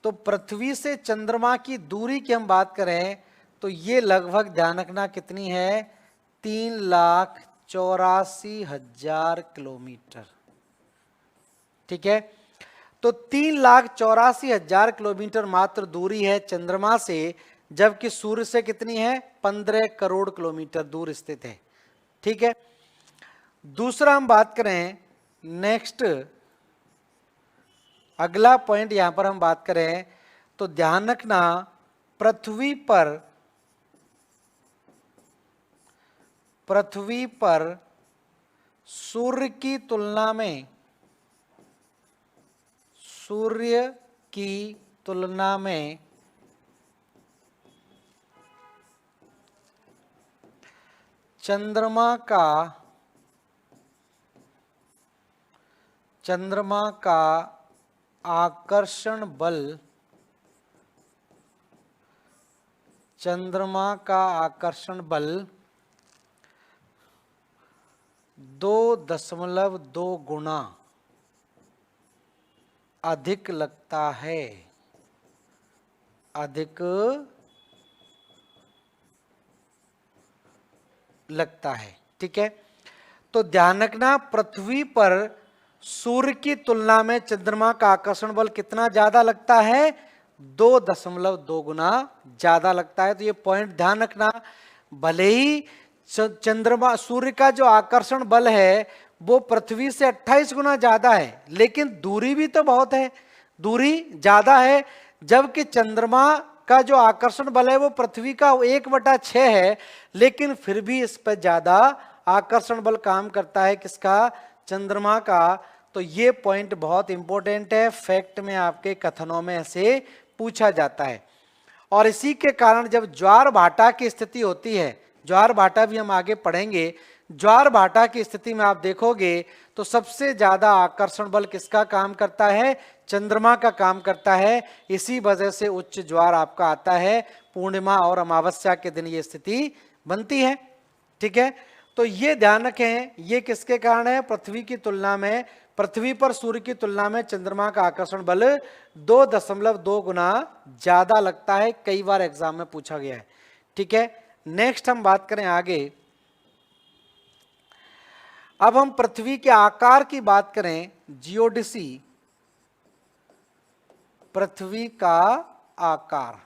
तो पृथ्वी से चंद्रमा की दूरी की हम बात करें तो ये लगभग ध्यान रखना कितनी है, 3,84,000 किलोमीटर। ठीक है, तो 3,84,000 किलोमीटर मात्र दूरी है चंद्रमा से, जबकि सूर्य से कितनी है, 15 करोड़ किलोमीटर दूर स्थित है। ठीक है, दूसरा हम बात करें, नेक्स्ट अगला पॉइंट यहां पर हम बात करें तो ध्यान रखना, पृथ्वी पर सूर्य की तुलना में, सूर्य की तुलना में चंद्रमा का आकर्षण बल, चंद्रमा का आकर्षण बल 2.2 गुना अधिक लगता है, अधिक लगता है। ठीक है, तो ध्यान रखना, पृथ्वी पर सूर्य की तुलना में चंद्रमा का आकर्षण बल कितना ज्यादा लगता है, 2.2 गुना ज्यादा लगता है। तो ये पॉइंट ध्यान रखना, भले ही चंद्रमा, सूर्य का जो आकर्षण बल है वो पृथ्वी से 28 गुना ज्यादा है, लेकिन दूरी भी तो बहुत है, दूरी ज्यादा है, जबकि चंद्रमा का जो आकर्षण बल है वो पृथ्वी का 1/6 है, लेकिन फिर भी इस पर ज्यादा आकर्षण बल काम करता है, किसका, चंद्रमा का। तो ये पॉइंट बहुत इंपॉर्टेंट है, फैक्ट में आपके कथनों में ऐसे पूछा जाता है। और इसी के कारण जब ज्वार भाटा की स्थिति होती है, ज्वार भाटा भी हम आगे पढ़ेंगे, ज्वार भाटा की स्थिति में आप देखोगे तो सबसे ज्यादा आकर्षण बल किसका काम करता है, चंद्रमा का काम करता है। इसी वजह से उच्च ज्वार आपका आता है, पूर्णिमा और अमावस्या के दिन ये स्थिति बनती है। ठीक है, तो ये ध्यान रखें, ये किसके कारण है, पृथ्वी की तुलना में, पृथ्वी पर सूर्य की तुलना में चंद्रमा का आकर्षण बल 2.2 गुना ज्यादा लगता है, कई बार एग्जाम में पूछा गया है। ठीक है, नेक्स्ट हम बात करें आगे। अब हम पृथ्वी के आकार की बात करें, जियोडिसी, पृथ्वी का आकार।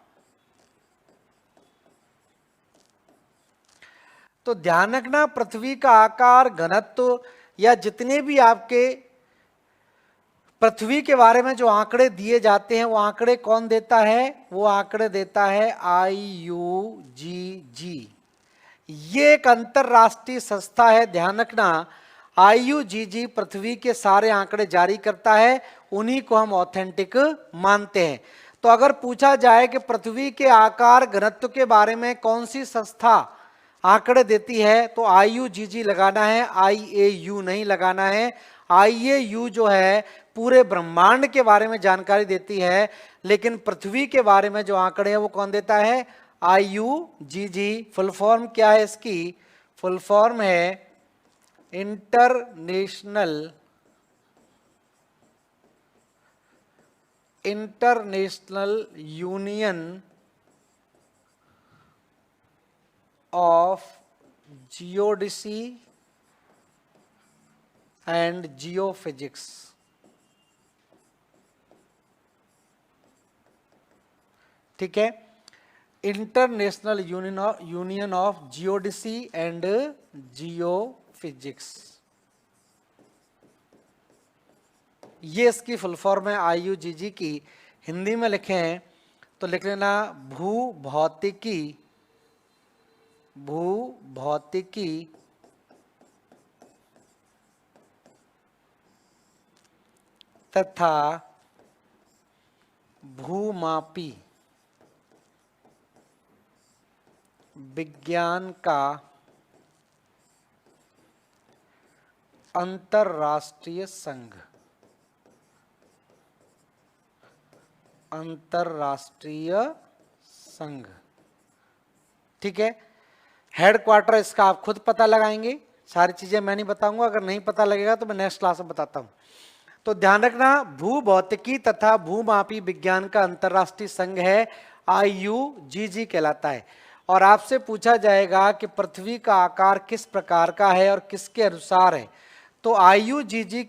तो ध्यान रखना, पृथ्वी का आकार, घनत्व या जितने भी आपके पृथ्वी के बारे में जो आंकड़े दिए जाते हैं वो आंकड़े कौन देता है? वो आंकड़े देता है IUGG। ये एक अंतरराष्ट्रीय संस्था है, ध्यान रखना। IUGG पृथ्वी के सारे आंकड़े जारी करता है, उन्हीं को हम ऑथेंटिक मानते हैं। तो अगर पूछा जाए कि पृथ्वी के आकार घनत्व के बारे में कौन सी संस्था आंकड़े देती है, तो IUGG लगाना है, IAU नहीं लगाना है। IAU जो है पूरे ब्रह्मांड के बारे में जानकारी देती है, लेकिन पृथ्वी के बारे में जो आंकड़े हैं वो कौन देता है? IUGG। फुल फॉर्म क्या है इसकी? फुल फॉर्म है International Union of Geodesy and Geophysics. ठीक है, International Union of Geodesy and Geophysics, ये इसकी फुल फॉर्म है IUGG की। हिंदी में लिखें तो लिख लेना भूभौतिकी तथा भूमापी विज्ञान का अंतरराष्ट्रीय संघ। ठीक है, हेडक्वार्टर इसका आप खुद पता लगाएंगे, सारी चीजें मैं नहीं बताऊंगा, अगर नहीं पता लगेगा तो मैं नेक्स्ट क्लास में बताता हूं। तो ध्यान रखना, भूभौतिकी तथा भूमापी विज्ञान का अंतरराष्ट्रीय संघ है, IUGG कहलाता है। और आपसे पूछा जाएगा कि पृथ्वी का आकार किस प्रकार का है और किसके अनुसार है, तो IUGG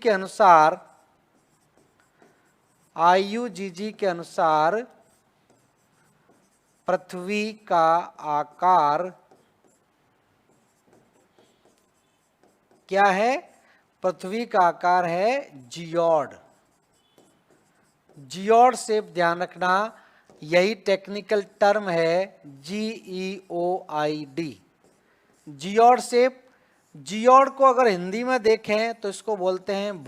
के अनुसार पृथ्वी का आकार क्या है? पृथ्वी का आकार है जियोड शेप। ध्यान रखना, यही टेक्निकल टर्म है, GEOID, जियोड शेप। जियोड को अगर हिंदी में देखें तो इसको बोलते हैं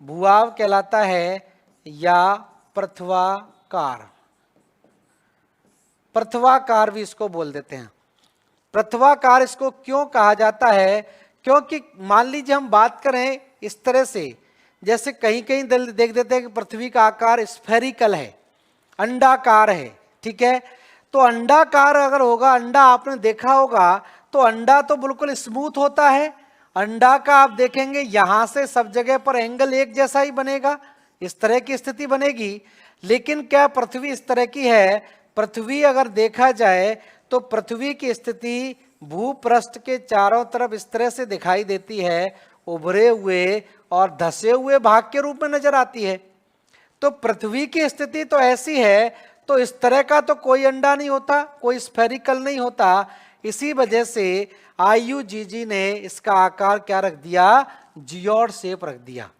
भूआभ कहलाता है, या पृथ्वाकार भी इसको बोल देते हैं। पृथ्वाकार इसको क्यों कहा जाता है? क्योंकि मान लीजिए हम बात करें इस तरह से, जैसे कहीं कहीं देख देते हैं कि पृथ्वी का आकार स्फेरिकल है, अंडाकार है। ठीक है, तो अंडाकार अगर होगा, अंडा आपने देखा होगा, तो अंडा तो बिल्कुल स्मूथ होता है। अंडा का आप देखेंगे यहां से सब जगह पर एंगल एक जैसा ही बनेगा, इस तरह की स्थिति बनेगी। लेकिन क्या पृथ्वी इस तरह की है? पृथ्वी अगर देखा जाए तो पृथ्वी की स्थिति भूपृष्ठ के चारों तरफ इस तरह से दिखाई देती है, उभरे हुए और धसे हुए भाग के रूप में नजर आती है। तो पृथ्वी की स्थिति तो ऐसी है, तो इस तरह का तो कोई अंडा नहीं होता, कोई स्फेरिकल नहीं होता। इसी वजह से IUGG ने इसका आकार क्या रख दिया? जियोड शेप रख दिया।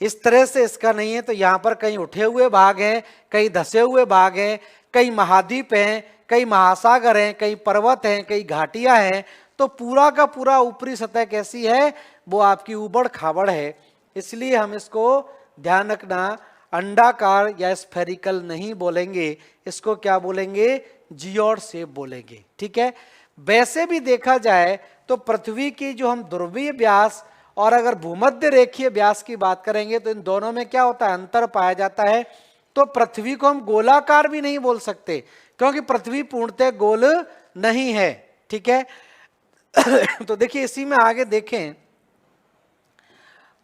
इस तरह से इसका नहीं है, तो यहां पर कहीं उठे हुए भाग हैं, कहीं धसे हुए भाग हैं, कई महाद्वीप हैं, कई महासागर हैं, कई पर्वत हैं, कई घाटियां हैं। तो पूरा का पूरा ऊपरी सतह कैसी है? वो आपकी उबड़ खाबड़ है। इसलिए हम इसको ध्यान रखना, अंडाकार या स्फेरिकल नहीं बोलेंगे, इसको क्या बोलेंगे? जियोड शेप बोलेंगे। ठीक है, वैसे भी देखा जाए तो पृथ्वी की जो हम ध्रुवीय व्यास और अगर भूमध्य रेखीय व्यास की बात करेंगे तो इन दोनों में क्या होता है? अंतर पाया जाता है। तो पृथ्वी को हम गोलाकार भी नहीं बोल सकते, क्योंकि पृथ्वी पूर्णतः गोल नहीं है। ठीक है तो देखिए इसी में आगे देखें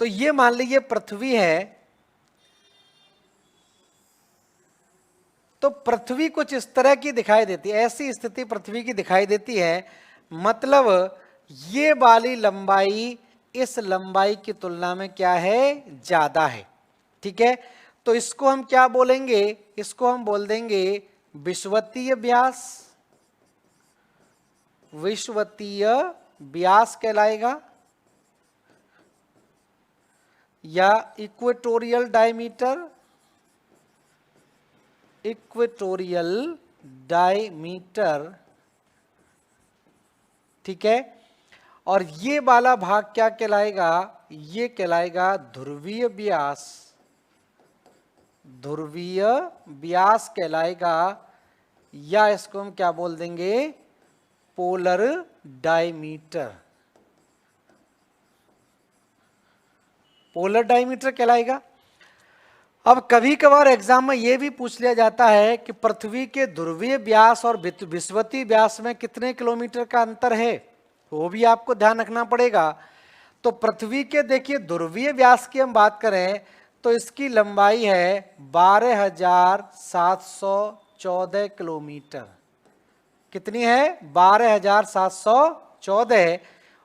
तो ये मान लीजिए पृथ्वी है, तो पृथ्वी कुछ इस तरह की दिखाई देती है, ऐसी स्थिति पृथ्वी की दिखाई देती है। मतलब ये वाली लंबाई इस लंबाई की तुलना में क्या है? ज्यादा है। ठीक है, तो इसको हम क्या बोलेंगे? इसको हम बोल देंगे विषुवतीय व्यास। विषुवतीय व्यास कहलाएगा, या इक्वेटोरियल डायमीटर, इक्वेटोरियल डायमीटर, ठीक है। और ये वाला भाग क्या कहलाएगा, ये कहलाएगा ध्रुवीय व्यास, ध्रुवीय व्यास कहलाएगा, या इसको हम क्या बोल देंगे, पोलर डायमीटर, पोलर डायमीटर कहलाएगा। अब कभी कभार एग्जाम में यह भी पूछ लिया जाता है कि पृथ्वी के ध्रुवीय व्यास और विषुवतीय व्यास में कितने किलोमीटर का अंतर है, वो भी आपको ध्यान रखना पड़ेगा। तो पृथ्वी के देखिए ध्रुवीय व्यास की हम बात करें तो इसकी लंबाई है 12,714 किलोमीटर। कितनी है, 12,714।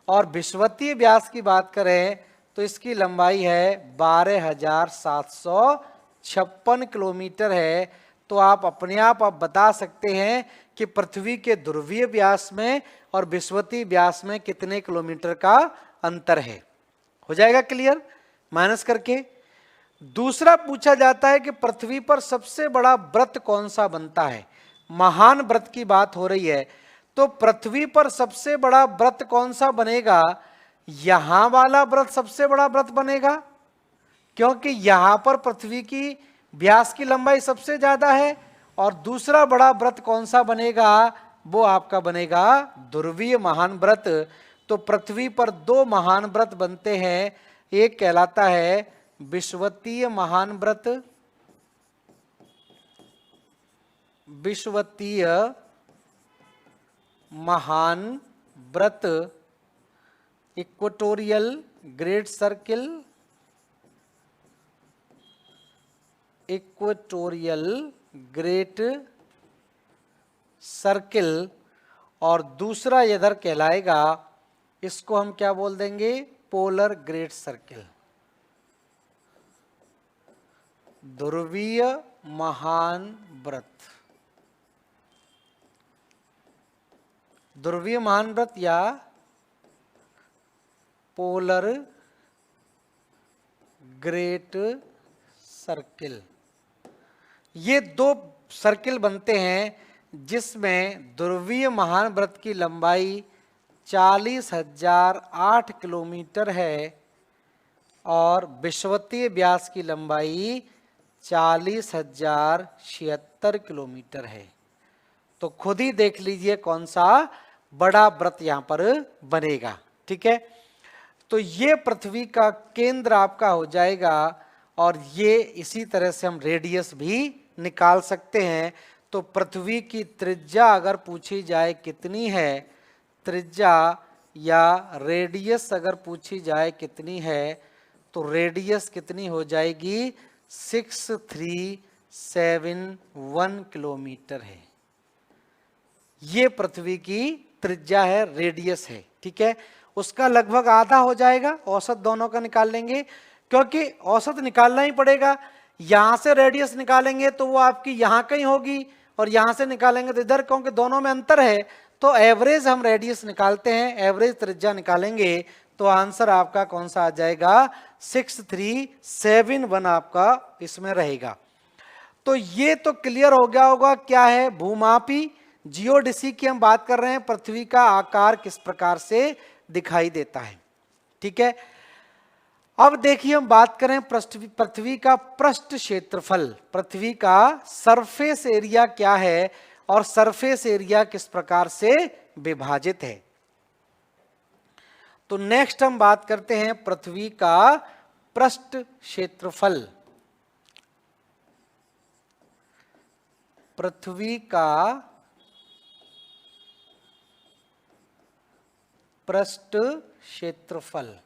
और विषुवतीय व्यास की बात करें तो इसकी लंबाई है 12,756 किलोमीटर है। तो आप अपने आप बता सकते हैं कि पृथ्वी के ध्रुवीय व्यास में और विषुवतीय व्यास में कितने किलोमीटर का अंतर है। हो जाएगा क्लियर माइनस करके। दूसरा पूछा जाता है कि पृथ्वी पर सबसे बड़ा व्रत कौन सा बनता है, महान व्रत की बात हो रही है। तो पृथ्वी पर सबसे बड़ा व्रत कौन सा बनेगा, यहां वाला व्रत सबसे बड़ा व्रत बनेगा, क्योंकि यहां पर पृथ्वी की व्यास की लंबाई सबसे ज्यादा है। और दूसरा बड़ा व्रत कौन सा बनेगा, वो आपका बनेगा ध्रुवीय महान व्रत। तो पृथ्वी पर दो महान व्रत बनते हैं, एक कहलाता है विषुवतीय महान व्रत, विषुवतीय महान व्रत, equatorial great circle, equatorial great circle. और दूसरा इधर कहलाएगा, इसको हम क्या बोल देंगे, पोलर ग्रेट सर्किल, ध्रुवीय महान व्रत, ध्रुवीय महान व्रत या पोलर ग्रेट सर्किल। ये दो सर्किल बनते हैं जिसमें ध्रुवीय महान व्रत की लंबाई 40,008 किलोमीटर है और विषुवतीय व्यास की लंबाई 40,076 किलोमीटर है। तो खुद ही देख लीजिए कौन सा बड़ा व्रत यहां पर बनेगा, ठीक है। तो ये पृथ्वी का केंद्र आपका हो जाएगा और ये इसी तरह से हम रेडियस भी निकाल सकते हैं। तो पृथ्वी की त्रिज्या अगर पूछी जाए कितनी है, त्रिज्या या रेडियस अगर पूछी जाए कितनी है, तो रेडियस कितनी हो जाएगी, 6371 किलोमीटर है। ये पृथ्वी की त्रिज्या है, रेडियस है, ठीक है। उसका लगभग आधा हो जाएगा, औसत दोनों का निकाल लेंगे, क्योंकि औसत निकालना ही पड़ेगा। यहां से रेडियस निकालेंगे तो वो आपकी यहां कहीं होगी और यहां से निकालेंगे तो इधर, क्योंकि दोनों में अंतर है। तो एवरेज हम रेडियस निकालते हैं, एवरेज त्रिज्या निकालेंगे तो आंसर आपका कौन सा आ जाएगा, 6371 आपका इसमें रहेगा। तो ये तो क्लियर हो गया होगा क्या है भूमापी, जियोडिसी की हम बात कर रहे हैं, पृथ्वी का आकार किस प्रकार से दिखाई देता है, ठीक है। अब देखिए हम बात करें पृथ्वी का पृष्ठ क्षेत्रफल, पृथ्वी का सरफेस एरिया क्या है और सरफेस एरिया किस प्रकार से विभाजित है। तो नेक्स्ट हम बात करते हैं पृथ्वी का पृष्ठ क्षेत्रफल, पृथ्वी का पृष्ठ क्षेत्रफल,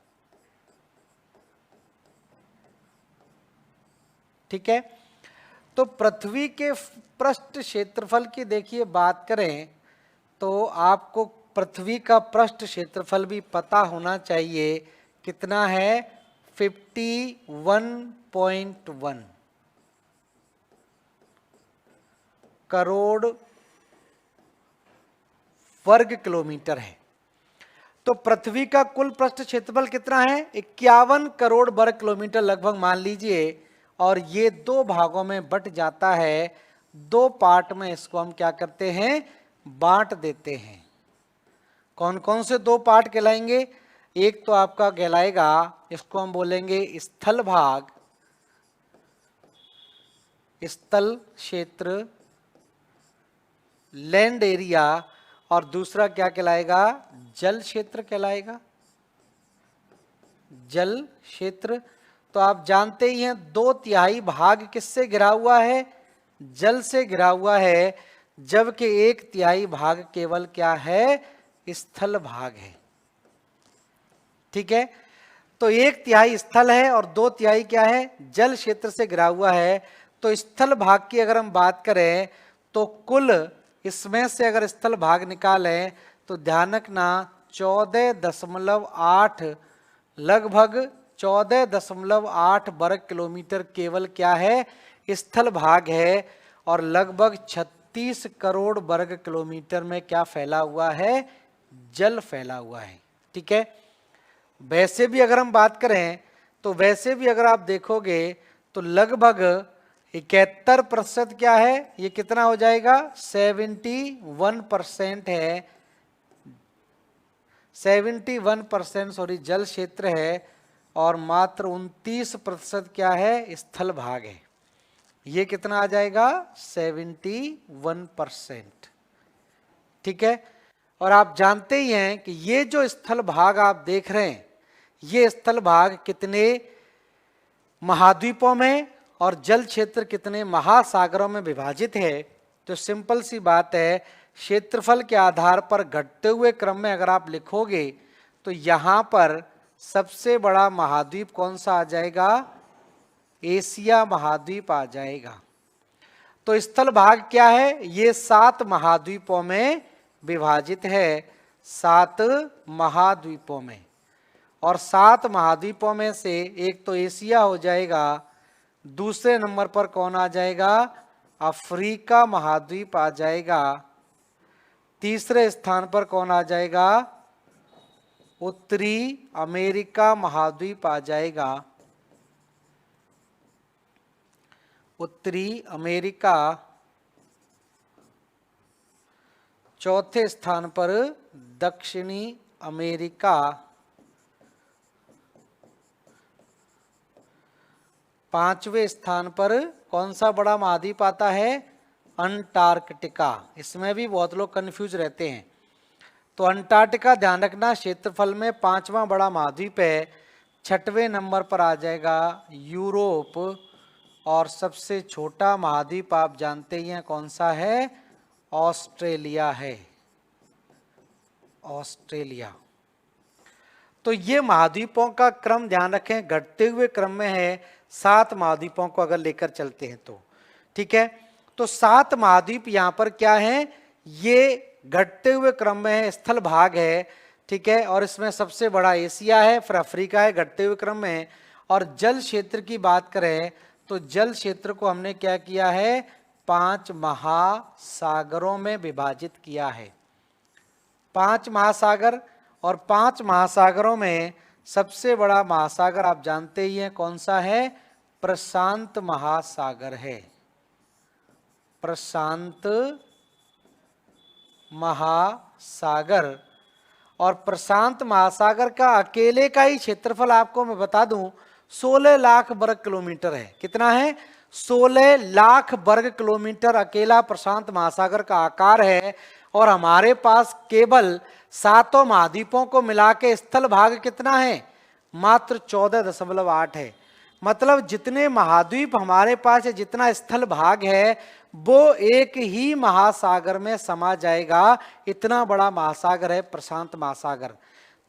ठीक है। तो पृथ्वी के पृष्ठ क्षेत्रफल की देखिए बात करें तो आपको पृथ्वी का पृष्ठ क्षेत्रफल भी पता होना चाहिए, कितना है, 51.1 करोड़ वर्ग किलोमीटर है। तो पृथ्वी का कुल पृष्ठ क्षेत्रफल कितना है? 51 करोड़ वर्ग किलोमीटर लगभग मान लीजिए। और ये दो भागों में बट जाता है, दो पार्ट में इसको हम क्या करते हैं? बांट देते हैं। कौन कौन से दो पार्ट कहलाएंगे? एक तो आपका कहलाएगा, इसको हम बोलेंगे स्थल भाग, स्थल क्षेत्र, लैंड एरिया, और दूसरा क्या कहलाएगा? जल क्षेत्र कहलाएगा, जल क्षेत्र। तो आप जानते ही हैं 2/3 भाग किससे घिरा हुआ है? जल से घिरा हुआ है, जबकि 1/3 भाग केवल क्या है? स्थल भाग है। ठीक है, तो 1/3 स्थल है और 2/3 क्या है? जल क्षेत्र से घिरा हुआ है। तो स्थल भाग की अगर हम बात करें तो कुल इसमें से अगर स्थल भाग निकालें तो ध्यान रखना 14.8 लगभग 14.8 वर्ग किलोमीटर केवल क्या है? स्थल भाग है। और लगभग 36 करोड़ वर्ग किलोमीटर में क्या फैला हुआ है? जल फैला हुआ है। ठीक है, वैसे भी अगर हम बात करें तो वैसे भी अगर आप देखोगे तो लगभग 71% क्या है? ये कितना हो जाएगा? 71% है, 71% सॉरी जल क्षेत्र है, और मात्र 29% क्या है? स्थल भाग है। ये कितना आ जाएगा? 71%। ठीक है, और आप जानते ही हैं कि ये जो स्थल भाग आप देख रहे हैं, ये स्थल भाग कितने महाद्वीपों में और जल क्षेत्र कितने महासागरों में विभाजित है? तो सिंपल सी बात है, क्षेत्रफल के आधार पर घटते हुए क्रम में अगर आप लिखोगे तो यहां पर सबसे बड़ा महाद्वीप कौन सा आ जाएगा? एशिया महाद्वीप आ जाएगा। तो स्थल भाग क्या है? ये 7 महाद्वीपों में विभाजित है, 7 महाद्वीपों में। और 7 महाद्वीपों में से एक तो एशिया हो जाएगा, दूसरे नंबर पर कौन आ जाएगा? अफ्रीका महाद्वीप आ जाएगा, तीसरे स्थान पर कौन आ जाएगा? उत्तरी अमेरिका महाद्वीप आ जाएगा, उत्तरी अमेरिका। चौथे स्थान पर दक्षिणी अमेरिका, पांचवें स्थान पर कौन सा बड़ा महाद्वीप आता है? अंटार्कटिका। इसमें भी बहुत लोग कंफ्यूज रहते हैं। तो अंटार्कटिका ध्यान रखना क्षेत्रफल में 5वां बड़ा महाद्वीप है। 6वें नंबर पर आ जाएगा यूरोप, और सबसे छोटा महाद्वीप आप जानते ही हैं कौन सा है? ऑस्ट्रेलिया है, ऑस्ट्रेलिया। तो ये महाद्वीपों का क्रम ध्यान रखें, घटते हुए क्रम में है। 7 महाद्वीपों को अगर लेकर चलते हैं तो ठीक है। तो 7 महाद्वीप यहाँ पर क्या है? ये घटते हुए क्रम में है, स्थल भाग है। ठीक है, और इसमें सबसे बड़ा एशिया है, फिर अफ्रीका है, घटते हुए क्रम में। और जल क्षेत्र की बात करें तो जल क्षेत्र को हमने क्या किया है? 5 महासागरों में विभाजित किया है, 5 महासागर। और 5 महासागरों में सबसे बड़ा महासागर आप जानते ही हैं कौन सा है? प्रशांत महासागर है, प्रशांत महासागर। और प्रशांत महासागर का अकेले का ही क्षेत्रफल आपको मैं बता दूं 16 लाख वर्ग किलोमीटर है। कितना है? 16 लाख वर्ग किलोमीटर अकेला प्रशांत महासागर का आकार है। और हमारे पास केवल 7 महाद्वीपों को मिला के स्थल भाग कितना है? मात्र 14.8 है। मतलब जितने महाद्वीप हमारे पास है, जितना स्थल भाग है, वो एक ही महासागर में समा जाएगा। इतना बड़ा महासागर है प्रशांत महासागर।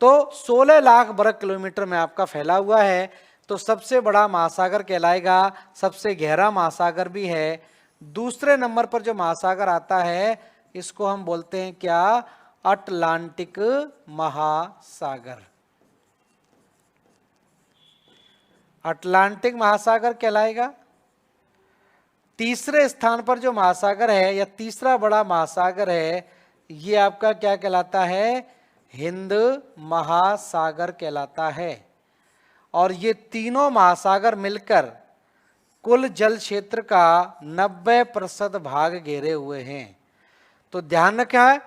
तो 16 लाख वर्ग किलोमीटर में आपका फैला हुआ है। तो सबसे बड़ा महासागर कहलाएगा, सबसे गहरा महासागर भी है। दूसरे नंबर पर जो महासागर आता है इसको हम बोलते हैं क्या? अटलांटिक महासागर। अटलांटिक महासागर कहलाएगा। तीसरे स्थान पर जो महासागर है या तीसरा बड़ा महासागर है, ये आपका क्या कहलाता है? हिंद महासागर कहलाता है। और ये तीनों महासागर मिलकर कुल जल क्षेत्र का 90% भाग घेरे हुए हैं। तो ध्यान रखें,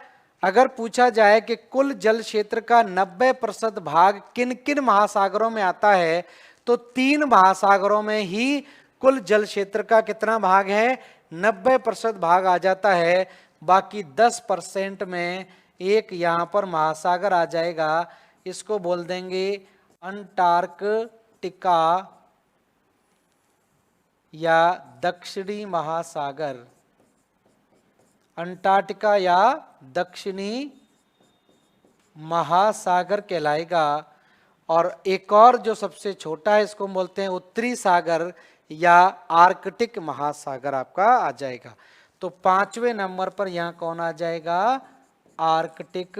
अगर पूछा जाए कि कुल जल क्षेत्र का 90% भाग किन किन महासागरों में आता है, तो 3 महासागरों में ही कुल जल क्षेत्र का कितना भाग है, 90% भाग आ जाता है। बाकी 10% में एक यहां पर महासागर आ जाएगा, इसको बोल देंगे अंटार्कटिका या दक्षिणी महासागर। अंटार्कटिका या दक्षिणी महासागर कहलाएगा। और एक और जो सबसे छोटा है, इसको बोलते हैं उत्तरी सागर या आर्कटिक महासागर आपका आ जाएगा। तो 5वें नंबर पर यहां कौन आ जाएगा, आर्कटिक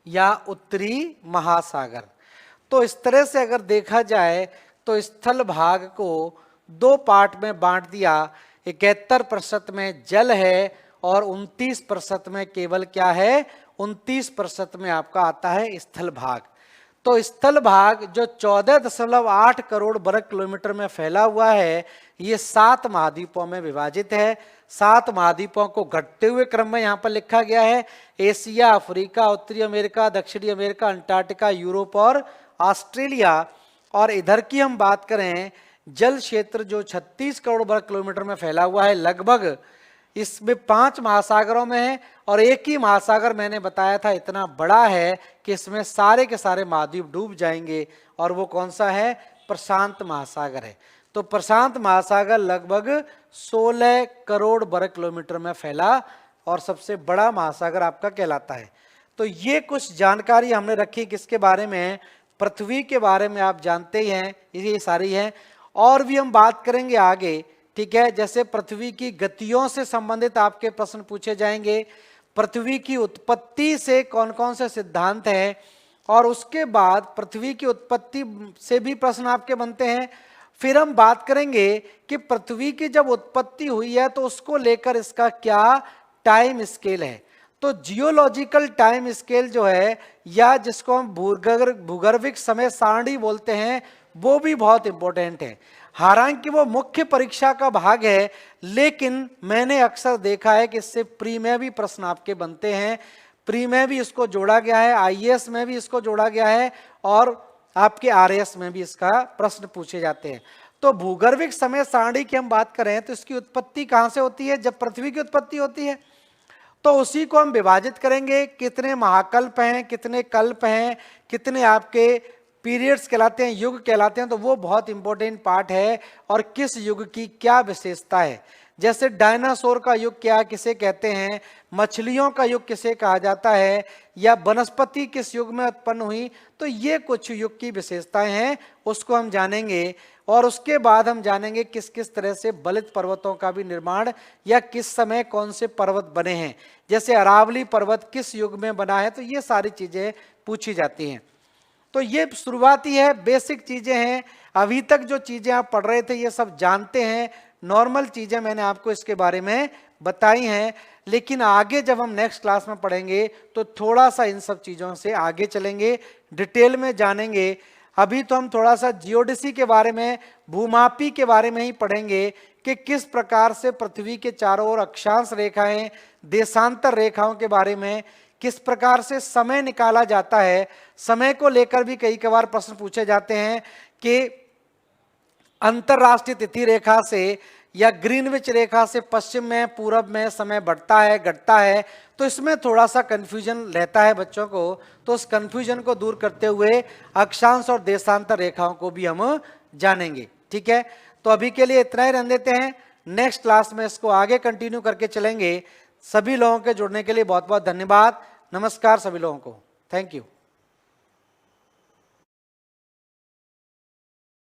या उत्तरी महासागर। तो इस तरह से अगर देखा जाए तो स्थल भाग को 2 पार्ट में बांट दिया। 71% में जल है और 29% में केवल क्या है, 29% में आपका आता है स्थल भाग। तो स्थल भाग जो 14.8 करोड़ वर्ग किलोमीटर में फैला हुआ है, ये 7 महाद्वीपों में विभाजित है। 7 महाद्वीपों को घटते हुए क्रम में यहाँ पर लिखा गया है। एशिया, अफ्रीका, उत्तरी अमेरिका, दक्षिणी अमेरिका, अंटार्कटिका, यूरोप और ऑस्ट्रेलिया। और इधर की हम बात करें, जल क्षेत्र जो 36 करोड़ वर्ग किलोमीटर में फैला हुआ है लगभग, इसमें 5 महासागरों में है। और एक ही महासागर मैंने बताया था इतना बड़ा है कि इसमें सारे के सारे महाद्वीप डूब जाएंगे, और वो कौन सा है, प्रशांत महासागर है। तो प्रशांत महासागर लगभग 16 करोड़ वर्ग किलोमीटर में फैला और सबसे बड़ा महासागर आपका कहलाता है। तो ये कुछ जानकारी हमने रखी किसके बारे में, पृथ्वी के बारे में। आप जानते ही हैं ये सारी है, और भी हम बात करेंगे आगे, ठीक है। जैसे पृथ्वी की गतियों से संबंधित आपके प्रश्न पूछे जाएंगे, पृथ्वी की उत्पत्ति से कौन कौन से सिद्धांत हैं, और उसके बाद पृथ्वी की उत्पत्ति से भी प्रश्न आपके बनते हैं। फिर हम बात करेंगे कि पृथ्वी की जब उत्पत्ति हुई है तो उसको लेकर इसका क्या टाइम स्केल है। तो जियोलॉजिकल टाइम स्केल जो है, या जिसको हम भूगर्भिक समय सारणी बोलते हैं, वो भी बहुत इंपॉर्टेंट है। हालांकि वो मुख्य परीक्षा का भाग है, लेकिन मैंने अक्सर देखा है कि इससे प्री में भी प्रश्न आपके बनते हैं। प्री में भी इसको जोड़ा गया है, आईएएस में भी इसको जोड़ा गया है, और आपके आरएएस में भी इसका प्रश्न पूछे जाते हैं। तो भूगर्भिक समय सारणी की हम बात करें तो इसकी उत्पत्ति कहां से होती है, जब पृथ्वी की उत्पत्ति होती है। तो उसी को हम विभाजित करेंगे, कितने महाकल्प हैं, कितने कल्प हैं, कितने आपके पीरियड्स कहलाते हैं, युग कहलाते हैं। तो वो बहुत इंपॉर्टेंट पार्ट है, और किस युग की क्या विशेषता है। जैसे डायनासोर का युग क्या किसे कहते हैं, मछलियों का युग किसे कहा जाता है, या वनस्पति किस युग में उत्पन्न हुई। तो ये कुछ युग की विशेषताएं हैं, उसको हम जानेंगे। और उसके बाद हम जानेंगे किस किस तरह से बलित पर्वतों का भी निर्माण, या किस समय कौन से पर्वत बने हैं। जैसे अरावली पर्वत किस युग में बना है, तो ये सारी चीजें पूछी जाती हैं। तो ये शुरुआती है, बेसिक चीजें हैं। अभी तक जो चीजें आप पढ़ रहे थे ये सब जानते हैं, नॉर्मल चीजें मैंने आपको इसके बारे में बताई हैं। लेकिन आगे जब हम नेक्स्ट क्लास में पढ़ेंगे तो थोड़ा सा इन सब चीजों से आगे चलेंगे, डिटेल में जानेंगे। अभी तो हम थोड़ा सा जियोडेसी के बारे में, भूमापी के बारे में ही पढ़ेंगे कि किस प्रकार से पृथ्वी के चारों ओर अक्षांश रेखाएं, देशांतर रेखाओं के बारे में, किस प्रकार से समय निकाला जाता है। समय को लेकर भी कई बार प्रश्न पूछे जाते हैं कि अंतरराष्ट्रीय तिथि रेखा से या ग्रीनविच रेखा से पश्चिम में, पूरब में समय बढ़ता है, घटता है। तो इसमें थोड़ा सा कंफ्यूजन रहता है बच्चों को, तो उस कंफ्यूजन को दूर करते हुए अक्षांश और देशांतर रेखाओं को भी हम जानेंगे, ठीक है। तो अभी के लिए इतना ही रहने देते हैं, नेक्स्ट क्लास में इसको आगे कंटिन्यू करके चलेंगे। सभी लोगों के जुड़ने के लिए बहुत बहुत धन्यवाद। नमस्कार सभी लोगों को, थैंक यू।